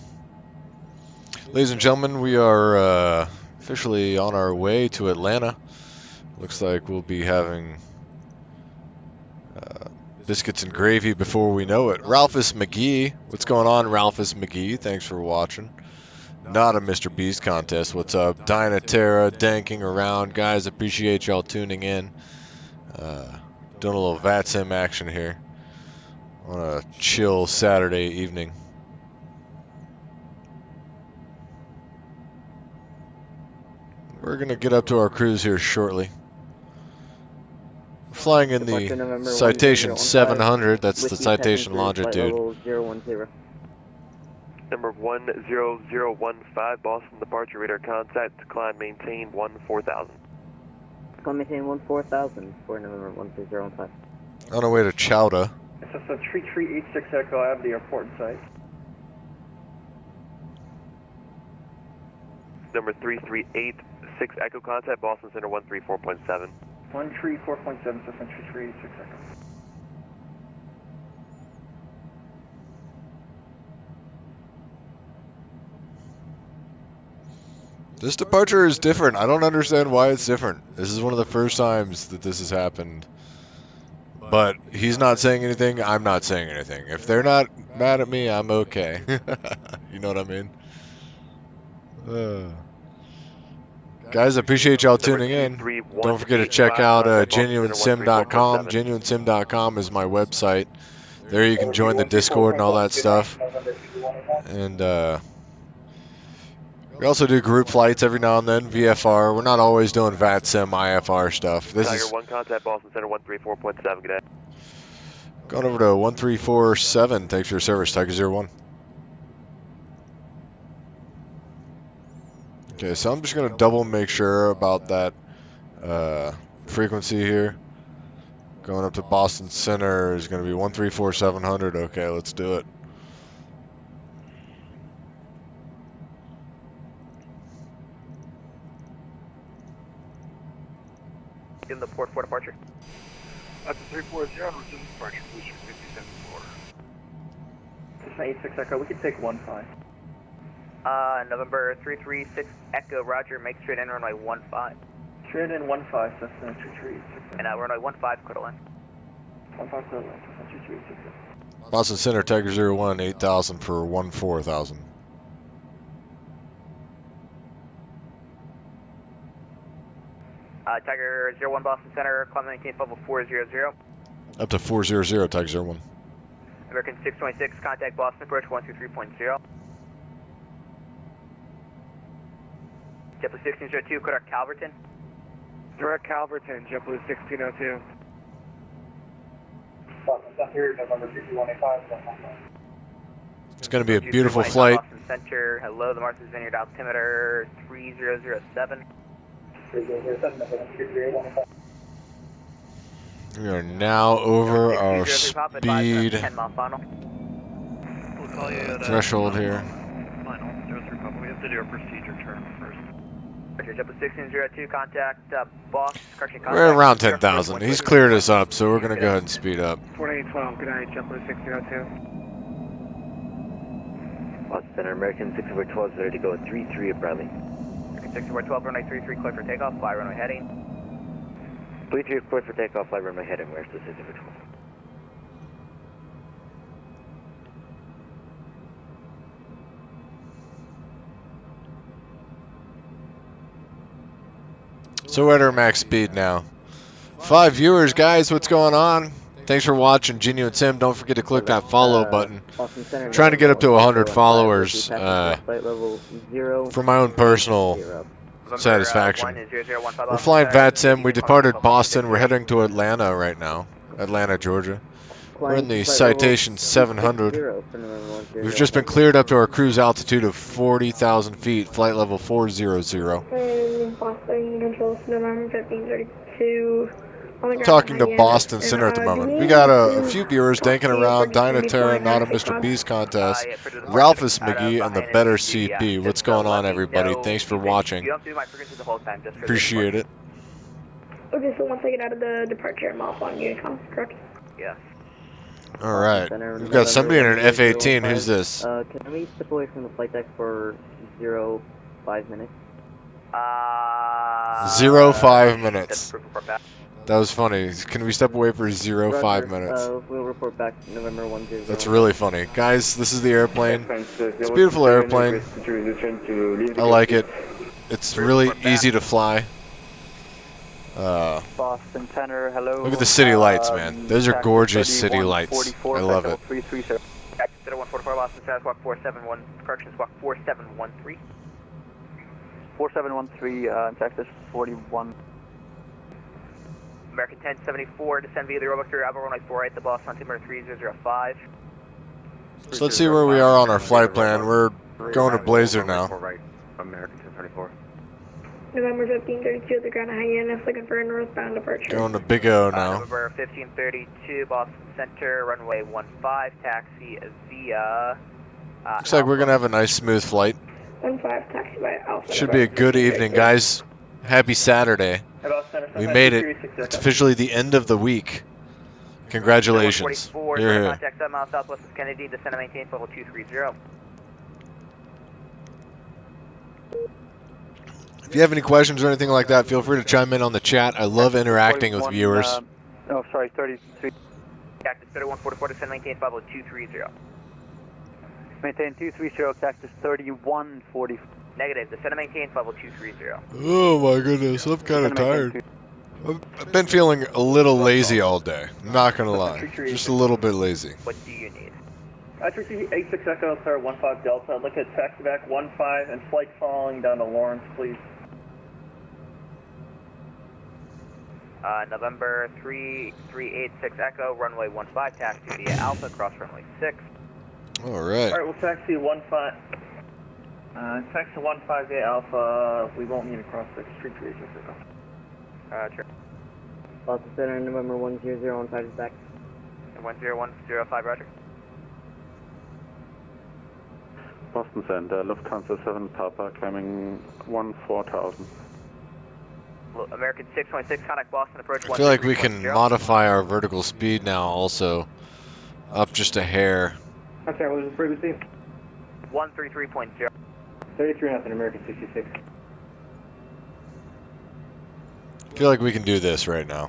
Speaker 2: Ladies and gentlemen, we are officially on our way to Atlanta. Looks like we'll be having biscuits and gravy before we know it. Ralphus McGee, what's going on, Ralphus McGee? Thanks for watching. Not a Mr. Beast contest. What's up? Dynaterra, danking around. Guys, appreciate y'all tuning in. Doing a little Vatsim action here on a chill Saturday evening. We're going to get up to our cruise here shortly. Flying in the citation 700, that's the citation longitude.
Speaker 9: Number 10015, Boston departure, radar contact, climb, maintain 14,000.
Speaker 4: Climb, maintain 14,000 for November 10015.
Speaker 2: On our way to Chowda.
Speaker 5: This is a 3386 Echo, I have the airport in sight.
Speaker 9: Number 3386 Echo contact, Boston Center 134.7.
Speaker 5: 134.7, system 3386 Echo.
Speaker 2: This departure is different. I don't understand why it's different. This is one of the first times that this has happened. But he's not saying anything, I'm not saying anything. If they're not mad at me, I'm okay. You know what I mean? Guys, I appreciate y'all tuning in. Don't forget to check out GenuineSim.com. GenuineSim.com is my website. There you can join the Discord and all that stuff. And we also do group flights every now and then, VFR. We're not always doing Vatsim, IFR stuff. This
Speaker 9: Tiger
Speaker 2: is
Speaker 9: 1 contact, Boston Center 134.7, good day.
Speaker 2: going over to 1347. Thanks for your service, Tiger 01. Okay, so I'm just going to double make sure about that frequency here. Going up to Boston Center is going to be 134700. Okay, let's do it.
Speaker 3: In the port for departure.
Speaker 7: That's a 340, resume departure, booster 57-4.
Speaker 5: This is an 86 Echo, we can take 15.
Speaker 3: November 336 Echo, roger, make straight in runway 15.
Speaker 5: Straight in 15, system 3386 Echo.
Speaker 3: And runway 15, clear to land.
Speaker 2: Boston Center, Tiger 01, 8,000 for 14,000.
Speaker 3: Tiger 01 Boston Center, climb maintain level 400.
Speaker 2: Up to 400, Tiger 01.
Speaker 3: American 626, contact Boston approach 123.0. JetBlue 1602, correct Calverton.
Speaker 7: Direct Calverton, JetBlue 1602.
Speaker 5: Boston Center, November 2185.
Speaker 2: It's going to be a beautiful flight.
Speaker 3: Boston Center, hello, the Martha's Vineyard altimeter 3007.
Speaker 5: 3007, November 2185.
Speaker 2: We are now over our speed
Speaker 3: 10 mile final.
Speaker 10: We'll call you at
Speaker 2: threshold here.
Speaker 10: Final, 03 Papa. We have to do our procedure turn first.
Speaker 3: Roger, JetBlue 1602, contact boss, correction contact.
Speaker 2: We're around 10,000. He's cleared us up, so we're going to go ahead and speed up.
Speaker 7: 4812, good night, JetBlue 1602.
Speaker 11: Boston Center, American 6412 is ready to go at 33 at Bradley.
Speaker 3: American 6412, runway 33, clear for takeoff, fly runway heading.
Speaker 11: 33 clear for takeoff, fly runway heading, where's the 6412?
Speaker 2: So we're at our max speed now. 5 viewers, guys, what's going on? Thanks for watching GenuineSim. Don't forget to click that follow button. Trying to get up to 100 followers for my own personal satisfaction. We're flying Vatsim. We departed Boston. We're heading to Atlanta right now. Atlanta, Georgia. We're in the Citation 700. We've just been cleared up to our cruise altitude of 40,000 feet, flight level 400.
Speaker 8: Boston controls November 1532.
Speaker 2: Talking to Boston Center at the moment. We got a few viewers danking around Dynaterra, Not a Mr. Beast contest, Ralphus McGee, and the Better CP. What's going on, everybody? Thanks for watching. Appreciate it.
Speaker 8: Okay, so once I get out of the departure, I'm off on Unicom, correct?
Speaker 3: Yes.
Speaker 2: Alright. We've got somebody in an F-18. Who's this?
Speaker 4: Can we step away from the flight deck for 0.5 minutes?
Speaker 2: 0.5 minutes. That was funny. Can we step away for 0.5 minutes?
Speaker 4: We'll report back November 10.
Speaker 2: That's really funny. Guys, this is the airplane. It's a beautiful airplane. I like it. It's really easy to fly.
Speaker 5: Boston Center, hello.
Speaker 2: Look at the city lights, man. Those are gorgeous city lights. I love it.
Speaker 3: 144 Boston Center, squawk 471, correction, squawk 4713.
Speaker 5: 4713, Texas 41.
Speaker 3: American 1074, descend via the Roebuck through Alpha runway 48, the Boston altimeter 3005.
Speaker 2: So let's see where we are on our flight plan. We're going to Blazer now.
Speaker 6: American 1024.
Speaker 8: November 1532 at the Grand Hyannis, looking for a northbound departure.
Speaker 2: Going to Big O now.
Speaker 3: November 1532, Boston Center, runway 15, taxi via...
Speaker 2: Looks like we're going to have a nice smooth flight.
Speaker 8: 15, taxi by Alpha.
Speaker 2: Should be a good evening, guys. Happy Saturday. We made it. It's officially the end of the week. Congratulations. Here, here.
Speaker 3: Contact 7 miles southwest of Kennedy, descend and maintain level 230.
Speaker 2: If you have any questions or anything like that, feel free to chime in on the chat. I love interacting with viewers.
Speaker 5: Oh, sorry, 33.
Speaker 3: Cactus 3144, descend and maintain level 230.
Speaker 5: Maintain 230, Cactus 3140.
Speaker 3: Negative, descend and maintain level 230.
Speaker 2: Oh my goodness, I'm kind of tired. I've been feeling a little lazy all day. I'm not gonna lie, just a little bit lazy.
Speaker 3: What do you need?
Speaker 5: I-386 Echo, sir, 15 Delta. Look at taxi back 15 and flight following down to Lawrence, please.
Speaker 3: November 3386 Echo, runway 15, taxi via Alpha, cross runway 6.
Speaker 2: Alright.
Speaker 5: Alright, we'll taxi 15. Taxi 15 via Alpha. We won't need to cross 6. 3386 Echo.
Speaker 3: Sure.
Speaker 4: Boston Center, November 10015 is back.
Speaker 3: 10105, roger.
Speaker 7: Boston Center, Lufthansa 7 Papa, climbing 14,000.
Speaker 3: American 626, contact Boston, approach 1.
Speaker 2: I feel like we can modify our vertical speed now also. Up just a hair.
Speaker 5: I'm sorry, what was the frequency?
Speaker 3: 133.0.
Speaker 5: 33 nothing, American 66.
Speaker 2: I feel like we can do this right now.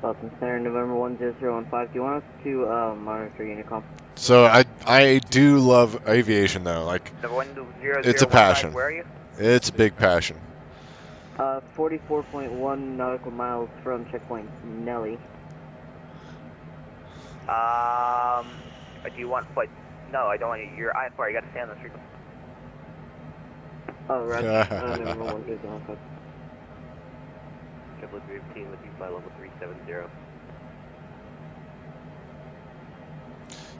Speaker 4: Boston Center, November 10015. Do you want us to monitor Unicom?
Speaker 2: So I do love aviation though. Like, it's a passion.
Speaker 6: Where are you?
Speaker 2: It's a big passion.
Speaker 4: 44.1 nautical miles from checkpoint Nelly.
Speaker 6: Do you want flight? No, I don't want you. You're IFR. You got to stay on the frequency.
Speaker 4: Oh, right. November 10015.
Speaker 11: Triple 315 with you, fly level 370.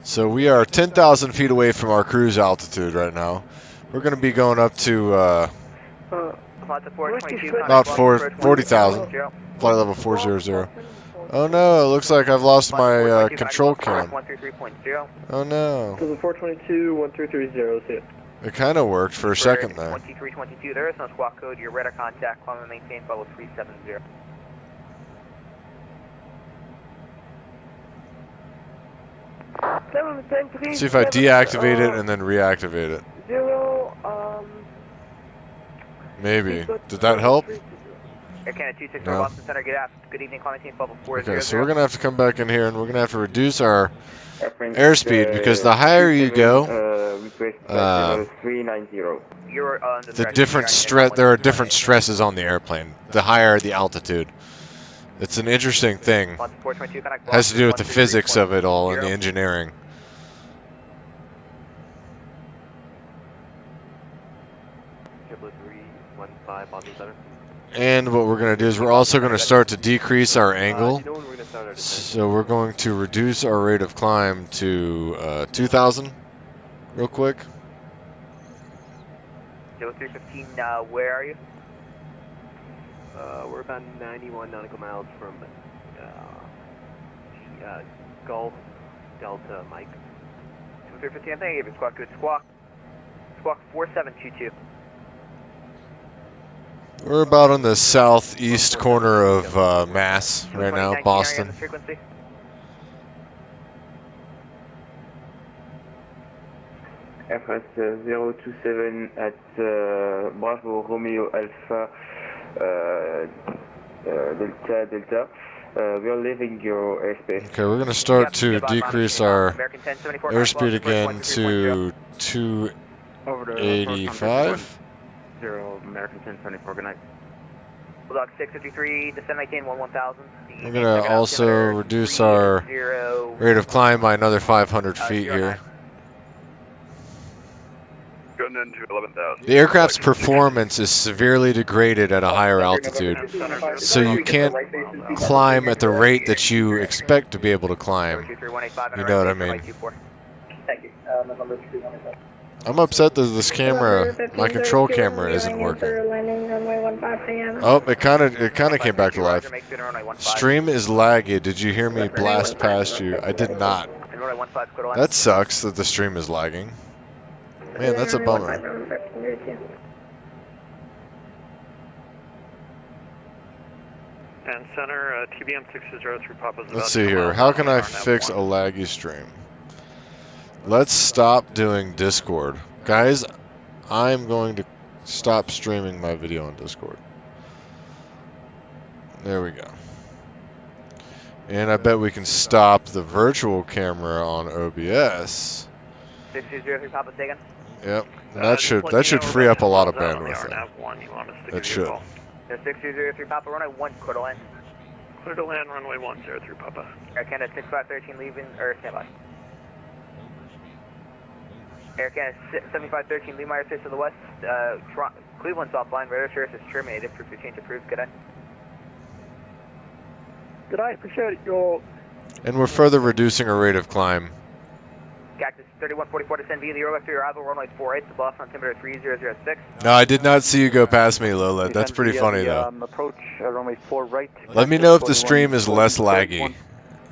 Speaker 2: So we are 10,000 feet away from our cruise altitude right now. We're going to be going up to about 40,000. Flight level 400. Oh no, it looks like I've lost my control cam. Oh no.
Speaker 5: 422, 1330, see it.
Speaker 2: It kind of worked for a second there.
Speaker 6: 2322, there is no squawk code. Your radar contact, climb and maintain level 370.
Speaker 2: See if I deactivate it and then reactivate it. Maybe. Did that help?
Speaker 6: Air Canada 260
Speaker 2: No.
Speaker 6: Boston Center, good evening, climb maintain level 400.
Speaker 2: Okay, so we're going to have to come back in here and we're going to have to reduce our airspeed because the higher you go, the different stress. There are different stresses on the airplane. The higher the altitude, it's an interesting thing. Has to do with the physics of it all and the engineering. And what we're going to do is we're also going to start to decrease our angle. So we're going to reduce our rate of climb to 2,000 real quick.
Speaker 6: 0315, where are you?
Speaker 11: We're about 91 nautical miles from Gulf Delta Mike.
Speaker 6: 0315, I think I gave you squawk good. Squawk 4722.
Speaker 2: We're about on the southeast corner of Mass right now, Boston.
Speaker 12: FS 027 at Bravo Romeo Alpha Delta. We are leaving your airspace.
Speaker 2: Okay, we're going to start to decrease our airspeed again to 285.
Speaker 12: 0 American 1074, good night.
Speaker 6: Bulldog 653, descend maintain 1000.
Speaker 2: We're going to also reduce our rate of climb by another 500 feet here.
Speaker 7: Going into 11,000.
Speaker 2: The aircraft's performance is severely degraded at a higher altitude, so you can't climb at the rate that you expect to be able to climb. You know what I mean? I'm upset that this camera, my control camera, isn't working. Oh, it kind of came back to life. Stream is laggy. Did you hear me blast past you? I did not. That sucks that the stream is lagging. Man, that's a bummer.
Speaker 10: And center, TBM 603 Papa's.
Speaker 2: Let's see here. How can I fix a laggy stream? Let's stop doing Discord. Guys, I'm going to stop streaming my video on Discord. There we go. And I bet we can stop the virtual camera on OBS.
Speaker 6: 6203 Papa taken.
Speaker 2: Yep. That should free up a lot of bandwidth. It should.
Speaker 6: 6203 Papa, runway 1, clear to land.
Speaker 10: Clear to land, runway 103 Papa.
Speaker 6: Air Canada 6513 leaving, or standby. Air Canada 7513, leave my airspace to the west. Cleveland's offline, radar service is terminated. Proof to change approved, good night.
Speaker 5: Good night, appreciate it, y'all.
Speaker 2: And we're further reducing our rate of climb.
Speaker 3: Cactus 3144 descend via the Euro vector arrival runway 48 to Boston altimeter 3006.
Speaker 2: No, I did not see you go past me, Lola. That's pretty funny though.
Speaker 5: Approach runway 4 right.
Speaker 2: Let me know if the stream is less laggy,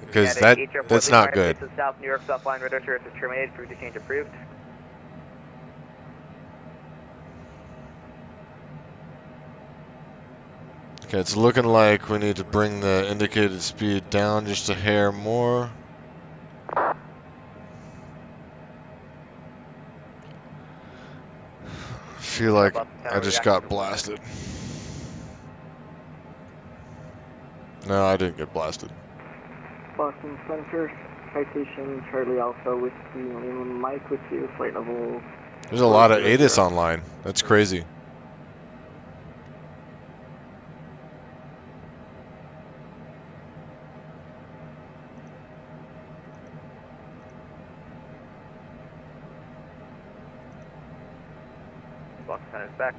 Speaker 2: because that's not good.
Speaker 3: South New York Southline radar service is terminated. Through to change approved.
Speaker 2: Okay, it's looking like we need to bring the indicated speed down just a hair more. I feel like I just got blasted. No, I didn't get blasted.
Speaker 5: Boston Center, citation Charlie Alpha Whiskey Lima Mike with you, flight level.
Speaker 2: There's a lot of ATIS online. That's crazy.
Speaker 6: Boston Center's back.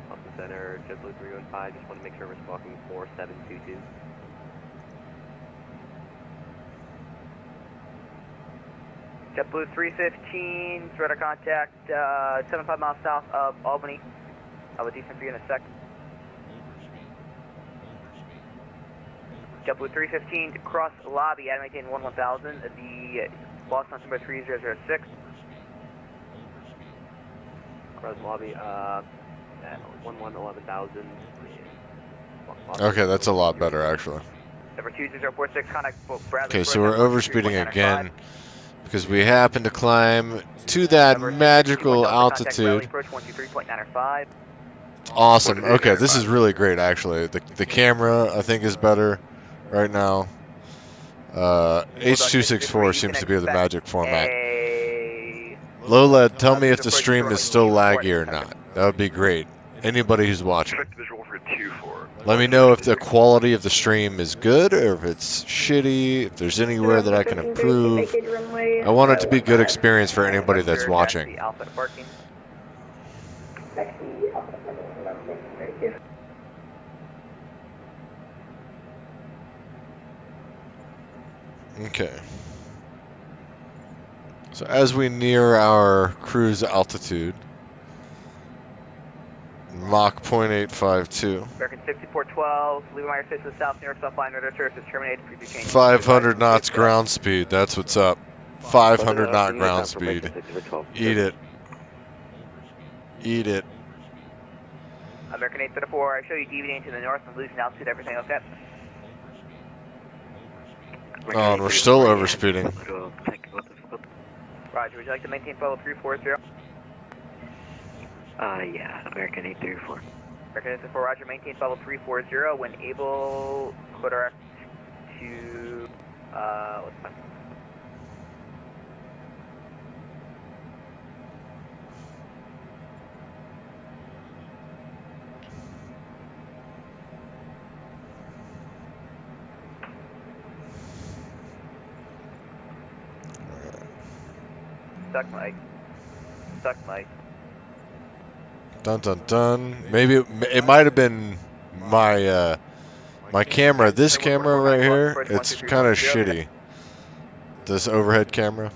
Speaker 6: Boston Center, JetBlue 315, just want to make sure we're squawking 4722. JetBlue 315, radar contact 75 miles south of Albany. I'll have a decent for you in a sec. JetBlue 315 to cross lobby, at maintain 1000, the Boston number 3006. Cross lobby, at 11,000.
Speaker 2: Okay, that's a lot better actually.
Speaker 6: Number 2046, contact Bradley.
Speaker 2: Okay, so we're overspeeding again because we happen to climb to that magical altitude. Awesome. Okay, this is really great actually. The camera I think is better right now. H.264 seems to be the magic format. Lola, tell me if the stream is still laggy or not. That would be great. Anybody who's watching. Let me know if the quality of the stream is good or if it's shitty, if there's anywhere that I can improve. I want it to be a good experience for anybody that's watching. Okay. So as we near our cruise altitude, Mach 0.852.
Speaker 6: American 6412, Lima Meyer 6 to the south, New York South Line, radar service terminated.
Speaker 2: 500 knots ground speed, that's what's up. 500 knot ground speed. Eat it. Eat it.
Speaker 6: American 834, I show you deviating to the north and losing altitude, everything okay?
Speaker 2: Oh, and we're still overspeeding.
Speaker 6: Roger, would you like to maintain follow 340?
Speaker 11: Yeah, American 834.
Speaker 6: American 834, Roger, maintain follow 340. When able, correct to, what's the time? Stuck Mike. Stuck Mike.
Speaker 2: Dun dun dun. Maybe it might have been my my camera. This camera right here, it's kind of shitty. This overhead camera.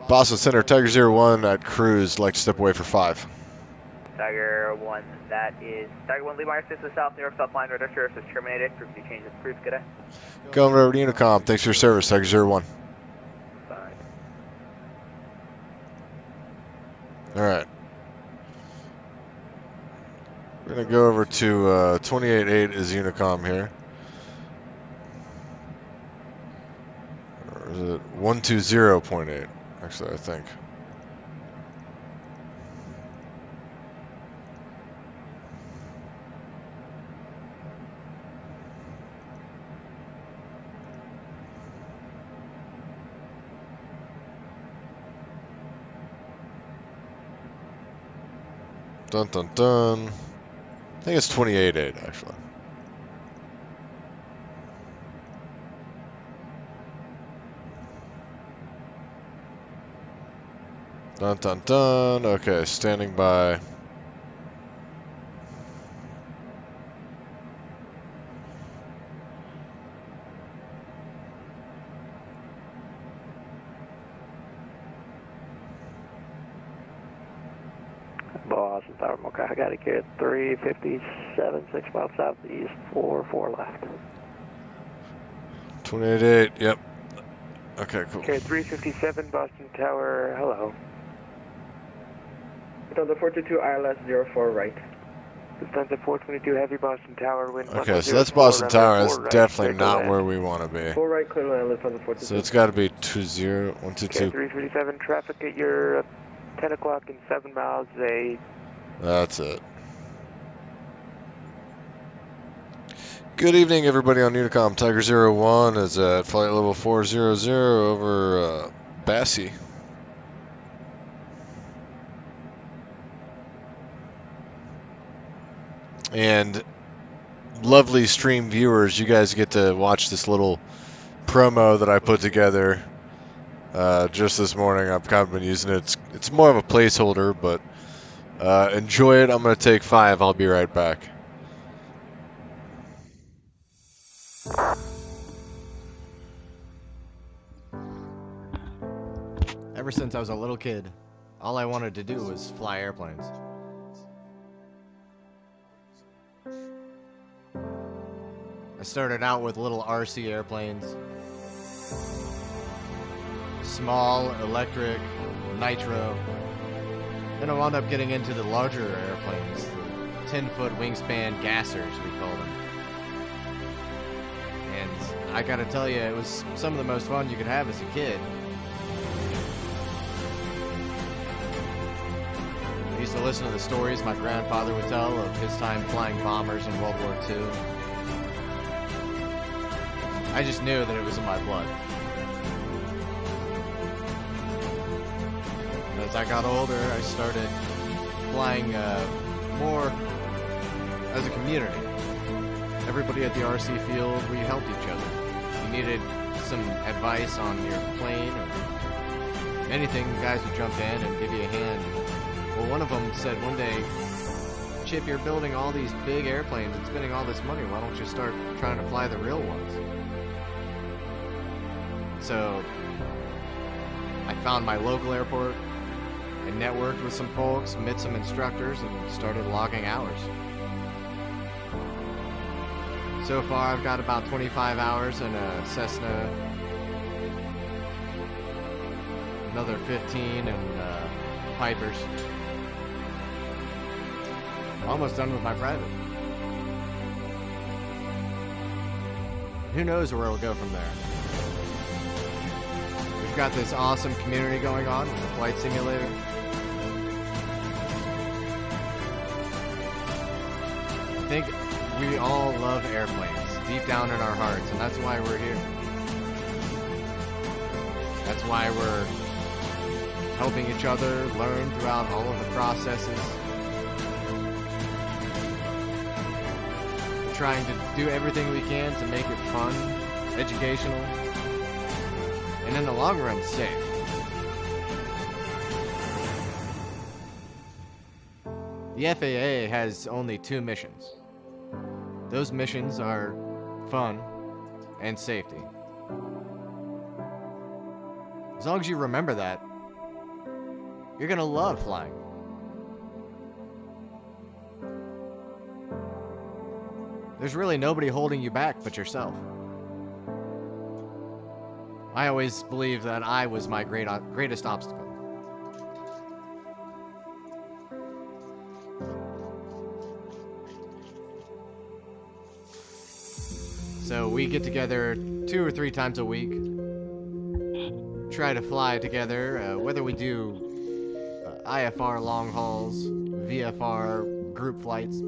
Speaker 2: Boston Center, Tiger 01 at cruise. Like to step away for 5.
Speaker 6: Tiger 1, that is Tiger 1, Lima Meyer 6 to the south, New York South Line, radar service is terminated. Frequency change of cruise, good day.
Speaker 2: Going over to Unicom. Thanks for your service, Tiger 01.
Speaker 6: Bye.
Speaker 2: Alright. We're going to go over to 28.8 is Unicom here. Or is it 120.8? Actually, I think. Dun dun dun. I think it's 28.8 actually. Dun dun dun. Okay, standing by.
Speaker 11: Boston Tower, okay, I got it here at 357, 6 miles southeast, 44 left.
Speaker 2: 28.8, yep. Okay, cool.
Speaker 11: Okay, 357 Boston Tower, hello.
Speaker 5: Delta 422 ILS 04 right.
Speaker 6: Descends at 422 heavy Boston Tower, wind
Speaker 2: Okay, so that's Boston Tower. That's definitely not where we want to be.
Speaker 12: 4 right, clear land, lift on the 422.
Speaker 2: So it's got to be 20, 122.
Speaker 6: Okay, 357, traffic at your 10 o'clock and 7 miles,
Speaker 2: That's it. Good evening, everybody on Unicom. Tiger 01 is at flight level 400 over Bassie. And lovely stream viewers, you guys get to watch this little promo that I put together just this morning. I've kind of been using it. It's more of a placeholder, but enjoy it. I'm going to take 5. I'll be right back.
Speaker 1: Ever since I was a little kid, all I wanted to do was fly airplanes. I started out with little RC airplanes. Small, electric, nitro. Then I wound up getting into the larger airplanes, the 10-foot wingspan gassers, we call them. And I gotta tell you, it was some of the most fun you could have as a kid. I used to listen to the stories my grandfather would tell of his time flying bombers in World War II. I just knew that it was in my blood. As I got older, I started flying more as a community. Everybody at the RC field, we helped each other. You needed some advice on your plane or anything, guys would jump in and give you a hand. Well, one of them said one day, Chip, you're building all these big airplanes and spending all this money. Why don't you start trying to fly the real ones? So I found my local airport. I networked with some folks, met some instructors, and started logging hours. So far, I've got about 25 hours in a Cessna, another 15 in Pipers. Almost done with my private. Who knows where it'll go from there? We've got this awesome community going on with the flight simulator. I think we all love airplanes deep down in our hearts, and that's why we're here. That's why we're helping each other learn throughout all of the processes. We're trying to do everything we can to make it fun, educational, and in the long run, safe. The FAA has only 2 missions. Those missions are fun and safety. As long as you remember that, you're gonna love flying. There's really nobody holding you back but yourself. I always believed that I was my greatest obstacle. So we get together 2 or 3 times a week, try to fly together, whether we do IFR long hauls, VFR group flights.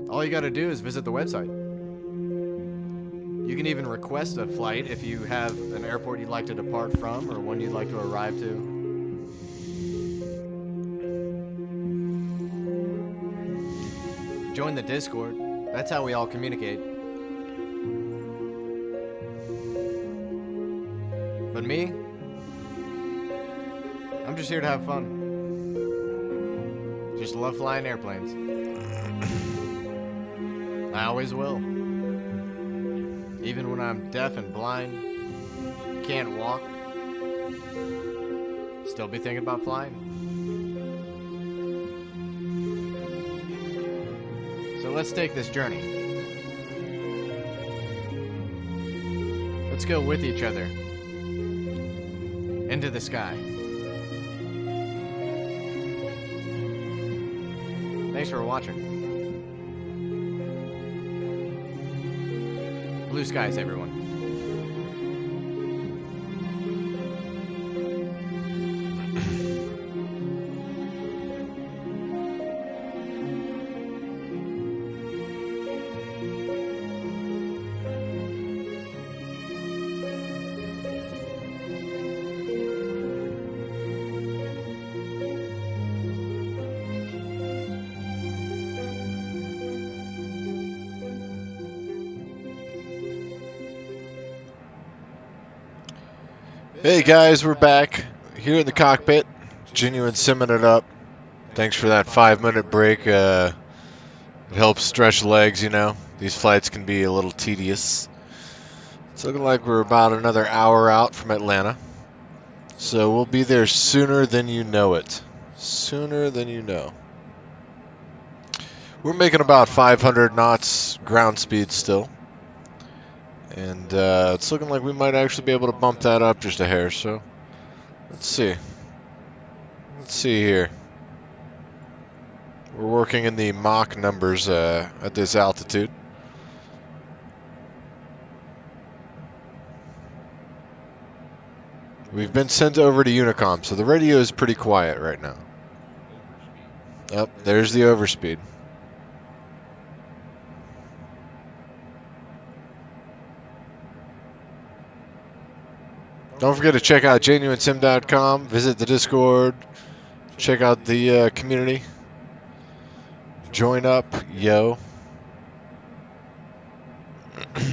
Speaker 1: All you gotta do is visit the website. You can even request a flight if you have an airport you'd like to depart from or one you'd like to arrive to. Join the Discord. That's how we all communicate. But me? I'm just here to have fun. Just love flying airplanes. I always will. Even when I'm deaf and blind, can't walk, still be thinking about flying. So let's take this journey. Let's go with each other into the sky. Thanks for watching. Blue skies, everyone.
Speaker 2: Hey guys, we're back here in the cockpit. GenuineSimming it up. Thanks for that 5-minute break. It helps stretch legs, you know. These flights can be a little tedious. It's looking like we're about another hour out from Atlanta. So we'll be there sooner than you know it. Sooner than you know. We're making about 500 knots ground speed still. And it's looking like we might actually be able to bump that up just a hair, so let's see. Let's see here. We're working in the Mach numbers at this altitude. We've been sent over to Unicom, so the radio is pretty quiet right now. Oh, there's the overspeed. Don't forget to check out GenuineSim.com, visit the Discord, check out the community. Join up, yo. In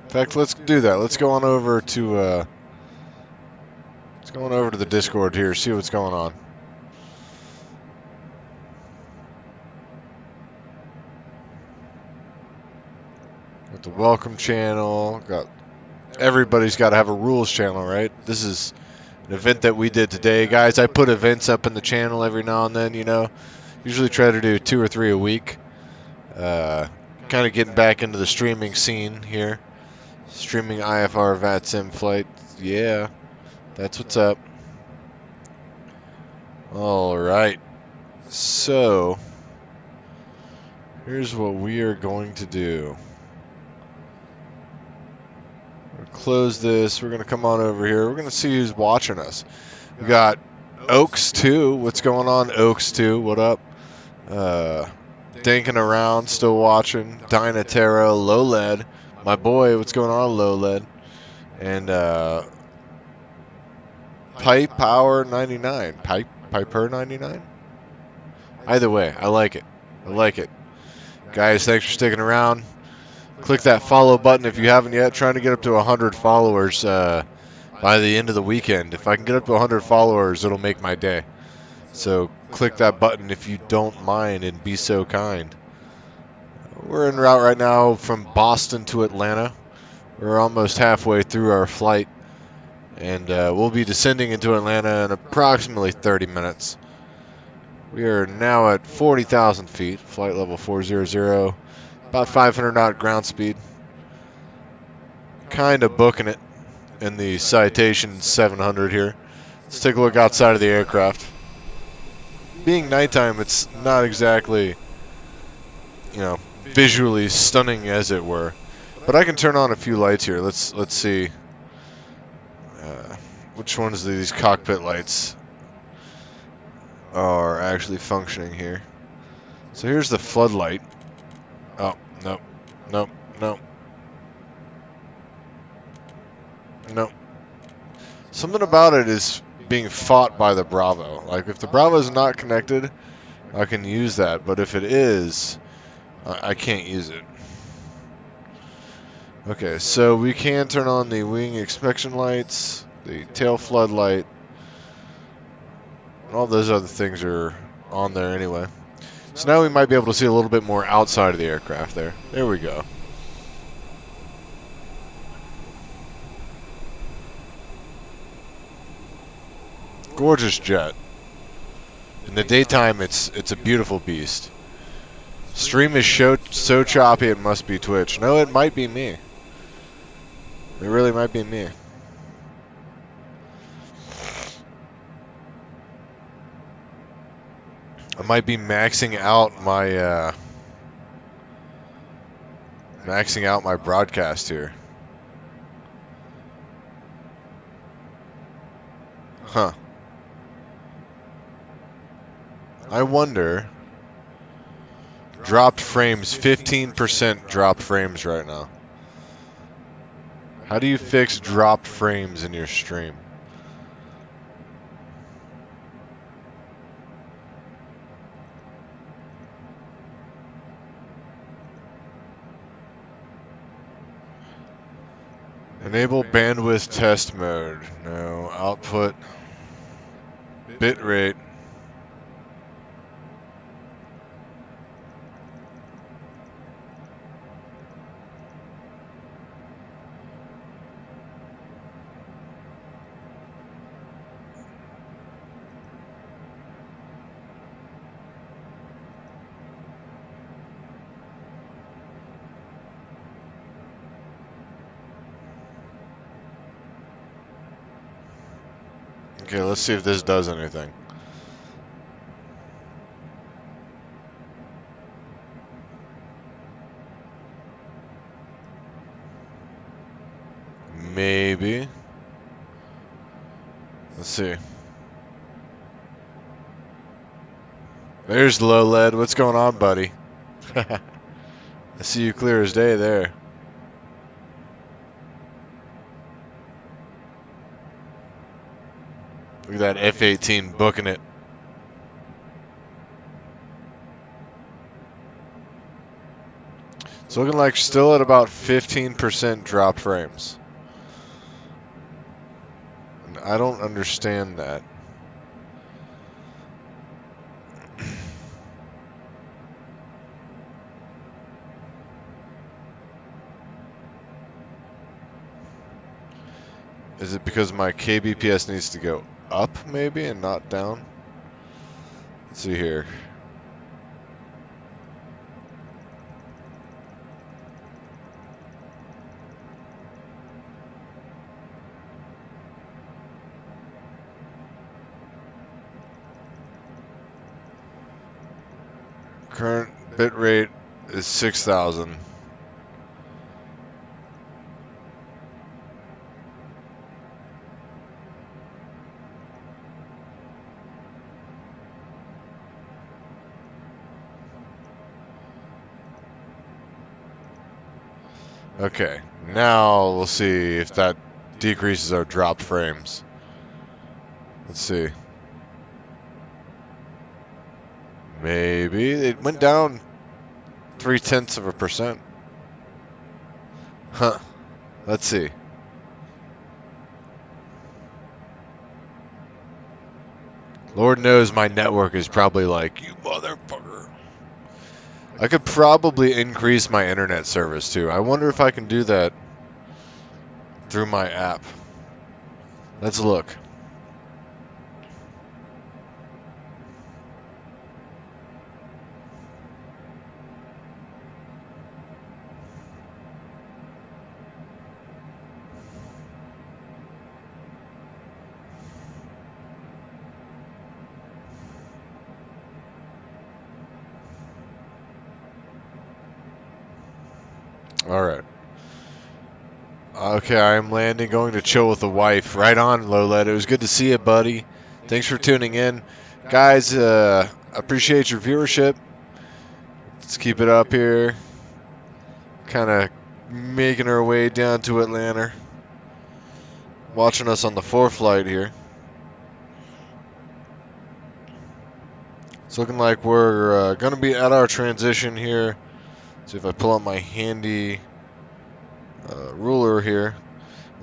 Speaker 2: fact, let's do that. Let's go on over to the Discord here, see what's going on. Got the welcome channel. Got everybody's got to have a rules channel, right? This is an event that we did today, guys. I put events up in the channel every now and then, you know. Usually try to do 2 or 3 a week. Kind of getting back into the streaming scene here. Streaming IFR Vatsim flight. Yeah, that's what's up. All right. So, here's what we are going to do. We're going to close this. We're going to come on over here. We're going to see who's watching us. We got Oaks 2. What's going on, Oaks 2? What up? Dinking around, still watching. Dynatero, Low Lead. My boy, what's going on, Low Lead? And Pipe Power 99. Piper 99? Either way, I like it. I like it. Guys, thanks for sticking around. Click that follow button if you haven't yet. Trying to get up to 100 followers by the end of the weekend. If I can get up to 100 followers, it'll make my day. So click that button if you don't mind and be so kind. We're en route right now from Boston to Atlanta. We're almost halfway through our flight. And we'll be descending into Atlanta in approximately 30 minutes. We are now at 40,000 feet, flight level 400, about 500 knot ground speed. Kind of booking it in the Citation 700 here. Let's take a look outside of the aircraft. Being nighttime, it's not exactly, you know, visually stunning as it were. But I can turn on a few lights here. Let's see. Which ones of these cockpit lights are actually functioning here? So here's the floodlight. Oh, no, no, no. No. Something about it is being fought by the Bravo. Like, if the Bravo is not connected, I can use that. But if it is, I can't use it. Okay, so we can turn on the wing inspection lights, the tail floodlight. All those other things are on there anyway. So now we might be able to see a little bit more outside of the aircraft there. There we go. Gorgeous jet. In the daytime, it's a beautiful beast. Stream is so choppy it must be Twitch. No, it might be me. It really might be me. I might be maxing out my broadcast here. Huh. I wonder. Dropped frames, 15% dropped frames right now. How do you fix dropped frames in your stream? Enable bandwidth test mode. No. Output. Bitrate. Okay, let's see if this does anything. Maybe. Let's see. There's low lead. What's going on, buddy? I see you clear as day there. Look at that F-18 booking it. It's looking like still at about 15% drop frames. And I don't understand that. Is it because my kbps needs to go up, maybe, and not down? Let's see here. Current bit rate is 6,000. Okay, now we'll see if that decreases our dropped frames. Let's see. Maybe it went down 0.3%. Huh. Let's see. Lord knows my network is probably like, you motherfucker. I could probably increase my internet service too. I wonder if I can do that through my app. Let's look. All right. Okay, I'm landing, going to chill with the wife. Right on, Lolette. It was good to see you, buddy. Thanks for tuning in. Guys, appreciate your viewership. Let's keep it up here. Kind of making our way down to Atlanta. Watching us on the 4 flight here. It's looking like we're going to be at our transition here. See if I pull out my handy ruler here.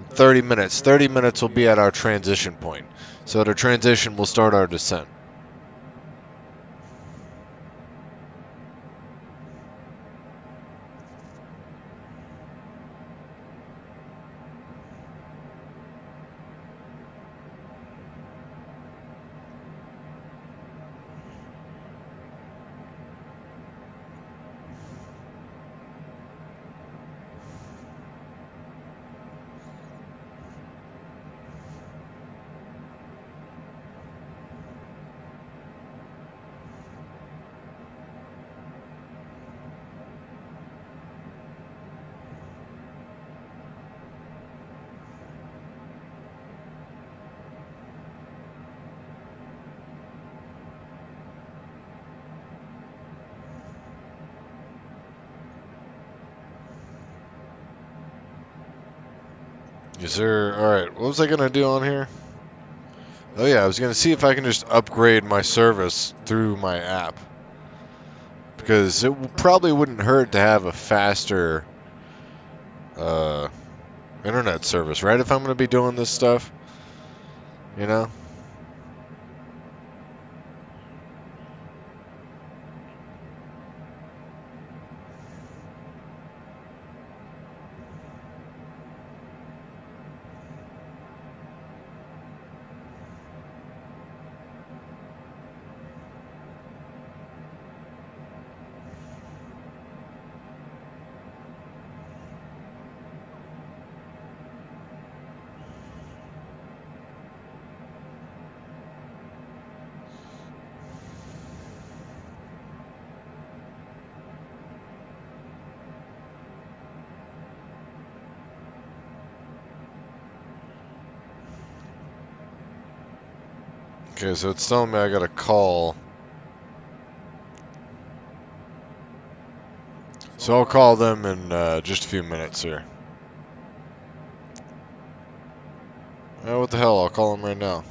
Speaker 2: 30 minutes. 30 minutes will be at our transition point. So at our transition, we'll start our descent. Yes, sir. Alright, what was I going to do on here? Oh yeah, I was going to see if I can just upgrade my service through my app. Because it probably wouldn't hurt to have a faster internet service, right? If I'm going to be doing this stuff, you know? Okay, so it's telling me I got a call. So I'll call them in just a few minutes here. Oh, what the hell? I'll call them right now.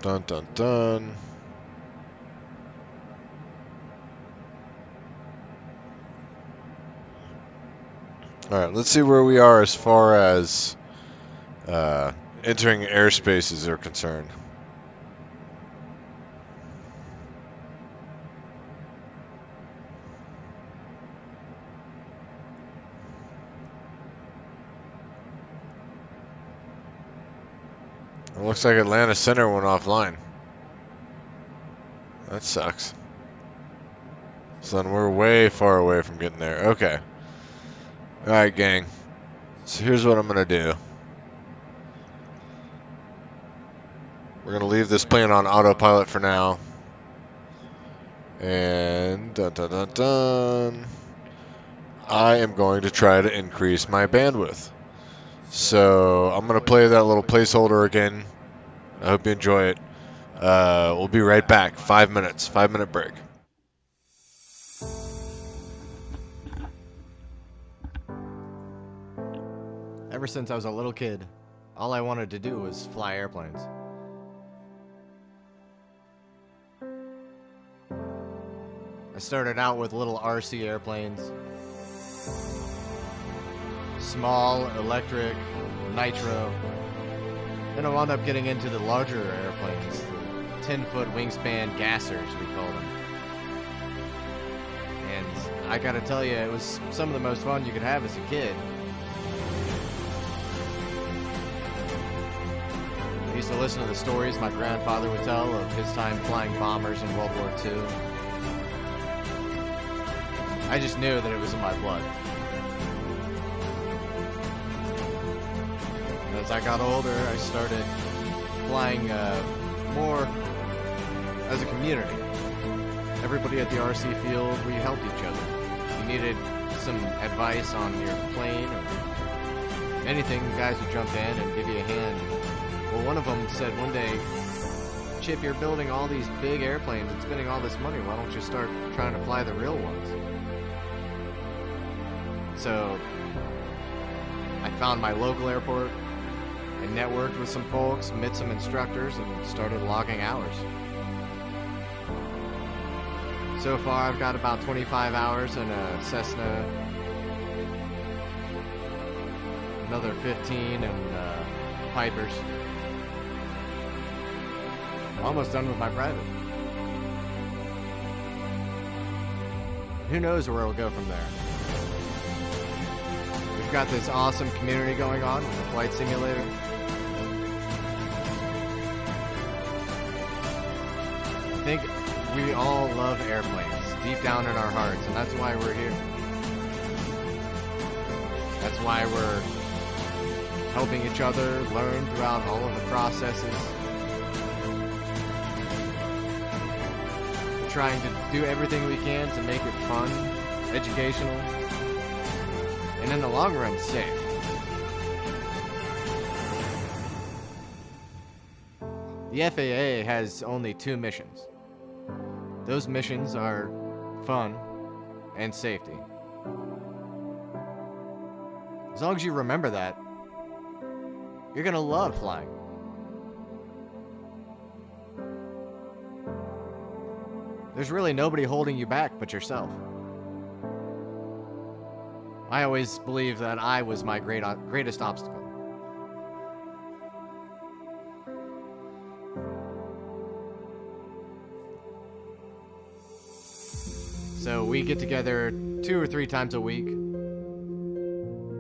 Speaker 2: Dun dun dun. Alright, let's see where we are as far as entering airspaces are concerned. It looks like Atlanta Center went offline. That sucks. So then we're way far away from getting there. Okay. Alright, gang. So here's what I'm going to do. We're going to leave this plane on autopilot for now. And dun dun dun dun. I am going to try to increase my bandwidth. So I'm going to play that little placeholder again. I hope you enjoy it. We'll be right back. 5 minutes. 5-minute break.
Speaker 1: Ever since I was a little kid, all I wanted to do was fly airplanes. I started out with little RC airplanes. Small, electric, nitro. Then I wound up getting into the larger airplanes, the 10-foot wingspan gassers, we call them. And I gotta tell you, it was some of the most fun you could have as a kid. I used to listen to the stories my grandfather would tell of his time flying bombers in World War II. I just knew that it was in my blood. As I got older, I started flying more as a community. Everybody at the RC field, we helped each other. You needed some advice on your plane or anything, the guys would jump in and give you a hand. Well, one of them said one day, Chip, you're building all these big airplanes and spending all this money. Why don't you start trying to fly the real ones? So I found my local airport. I networked with some folks, met some instructors, and started logging hours. So far, I've got about 25 hours in a Cessna, another 15 in Pipers. I'm almost done with my private. Who knows where it'll go from there? We've got this awesome community going on with the flight simulator. I think we all love airplanes deep down in our hearts, and that's why we're here. That's why we're helping each other learn throughout all of the processes. We're trying to do everything we can to make it fun, educational, and in the long run, safe. The FAA has only two missions. Those missions are fun and safety. As long as you remember that, you're gonna love flying. There's really nobody holding you back but yourself. I always believed that I was my greatest obstacle. So we get together 2 or 3 times a week,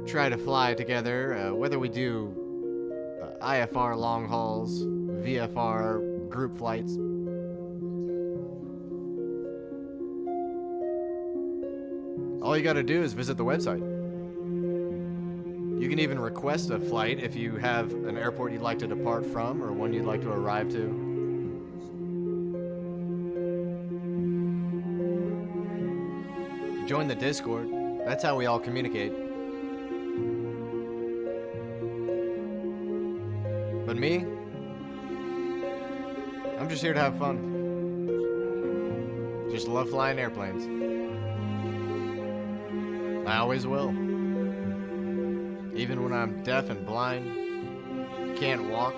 Speaker 1: try to fly together, whether we do IFR long hauls, VFR group flights. All you gotta do is visit the website. You can even request a flight if you have an airport you'd like to depart from or one you'd like to arrive to. Join the Discord. That's how we all communicate. But me? I'm just here to have fun. Just love flying airplanes. I always will. Even when I'm deaf and blind, can't walk,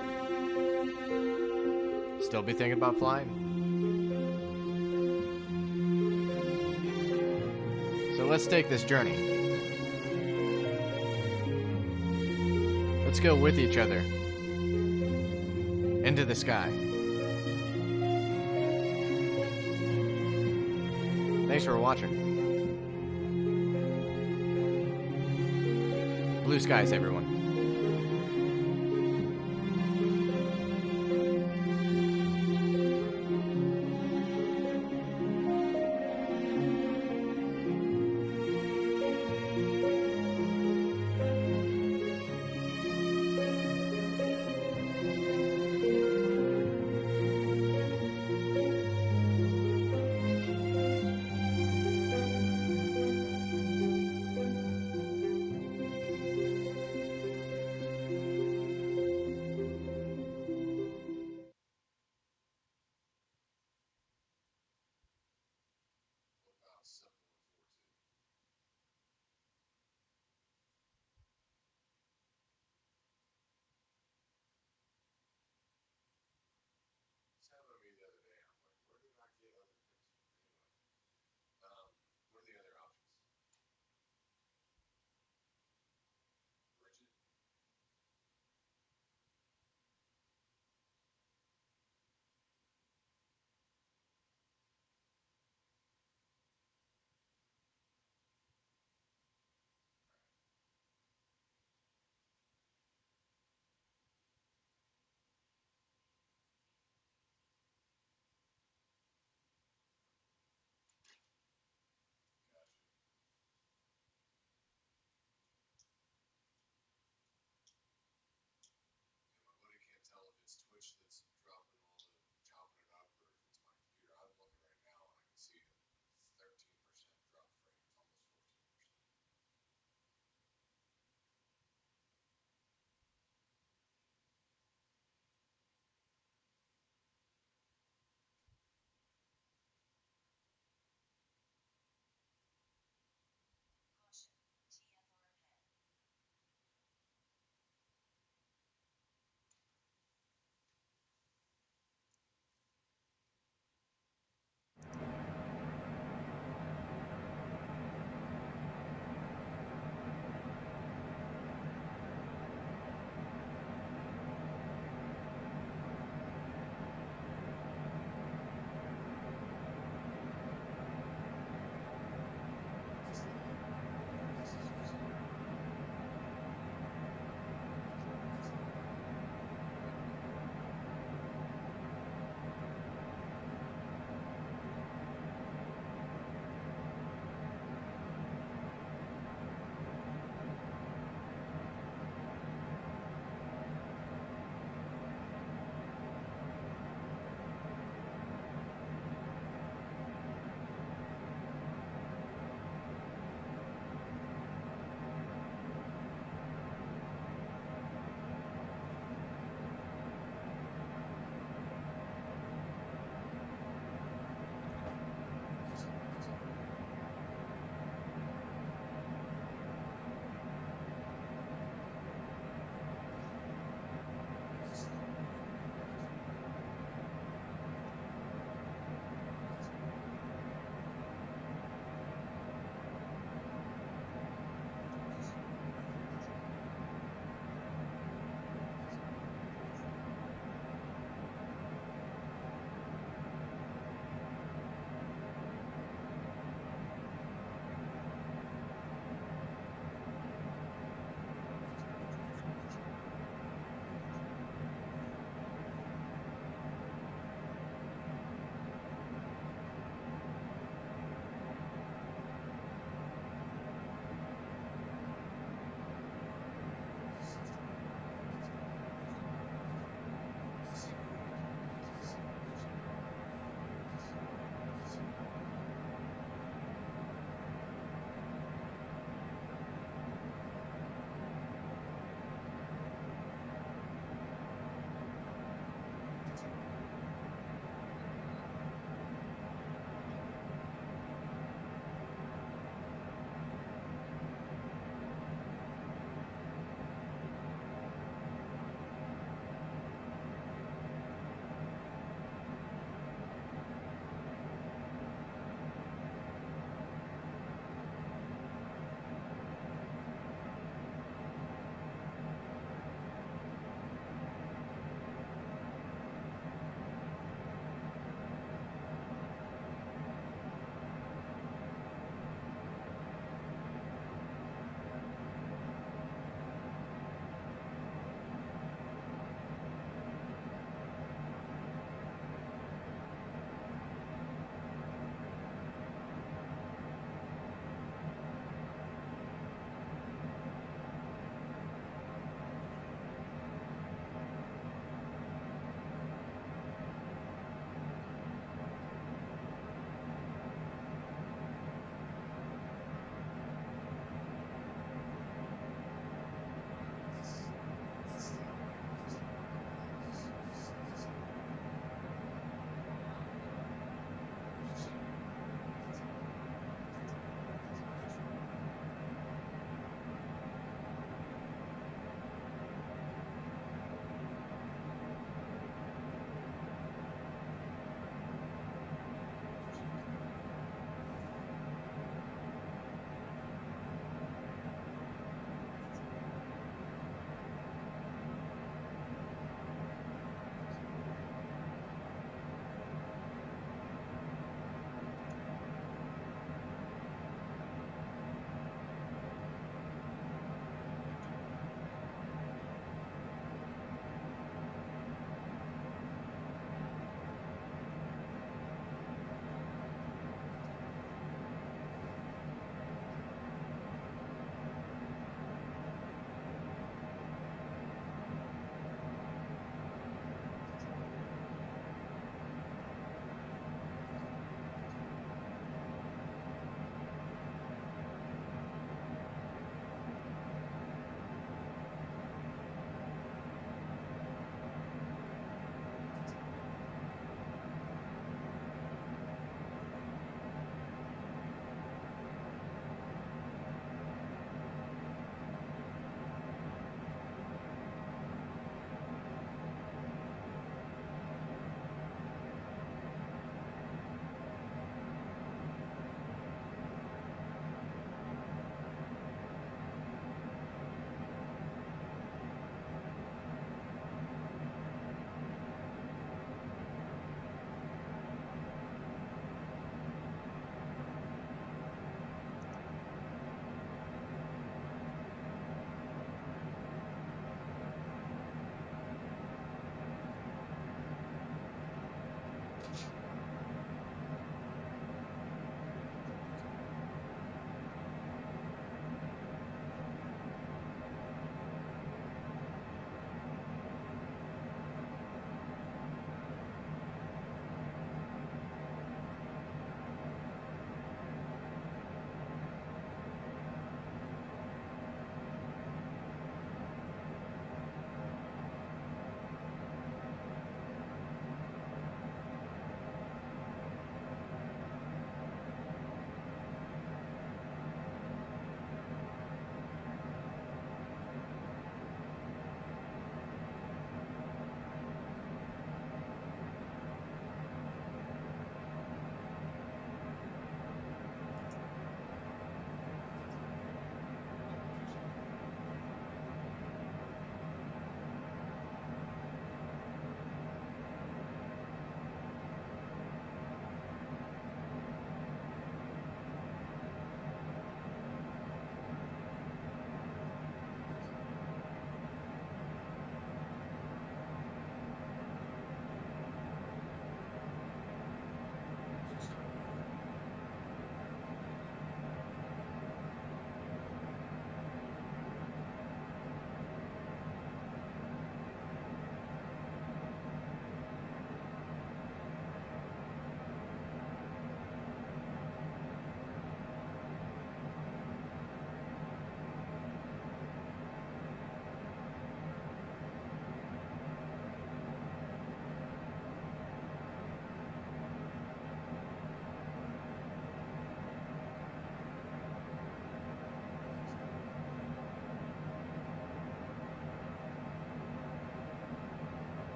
Speaker 1: still be thinking about flying. So let's take this journey. Let's go with each other into the sky. Thanks for watching. Blue skies, everyone.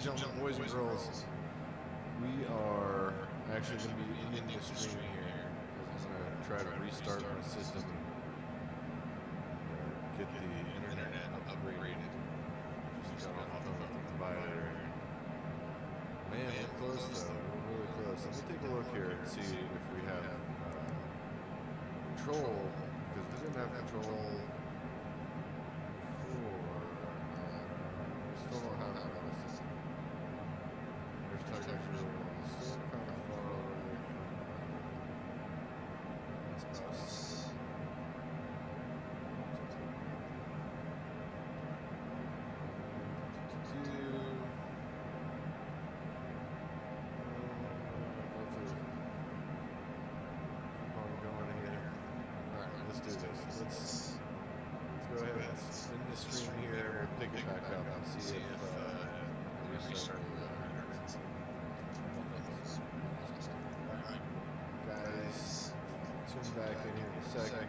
Speaker 1: and gentlemen, boys and girls, we are actually going to be ending the stream here because I'm going to try to restart my system and get the internet upgraded. Just got off the phone with the provider. Man, we're close though. We're really close. Let me take a look here and see if we have control, because we didn't have control before. We still don't have it. There's Tiger 01. Still kind of far away from that's us. Let's do this. Let's go ahead and end the stream here. We'll pick it back up and see if we restart the guys, tune back in here in a second.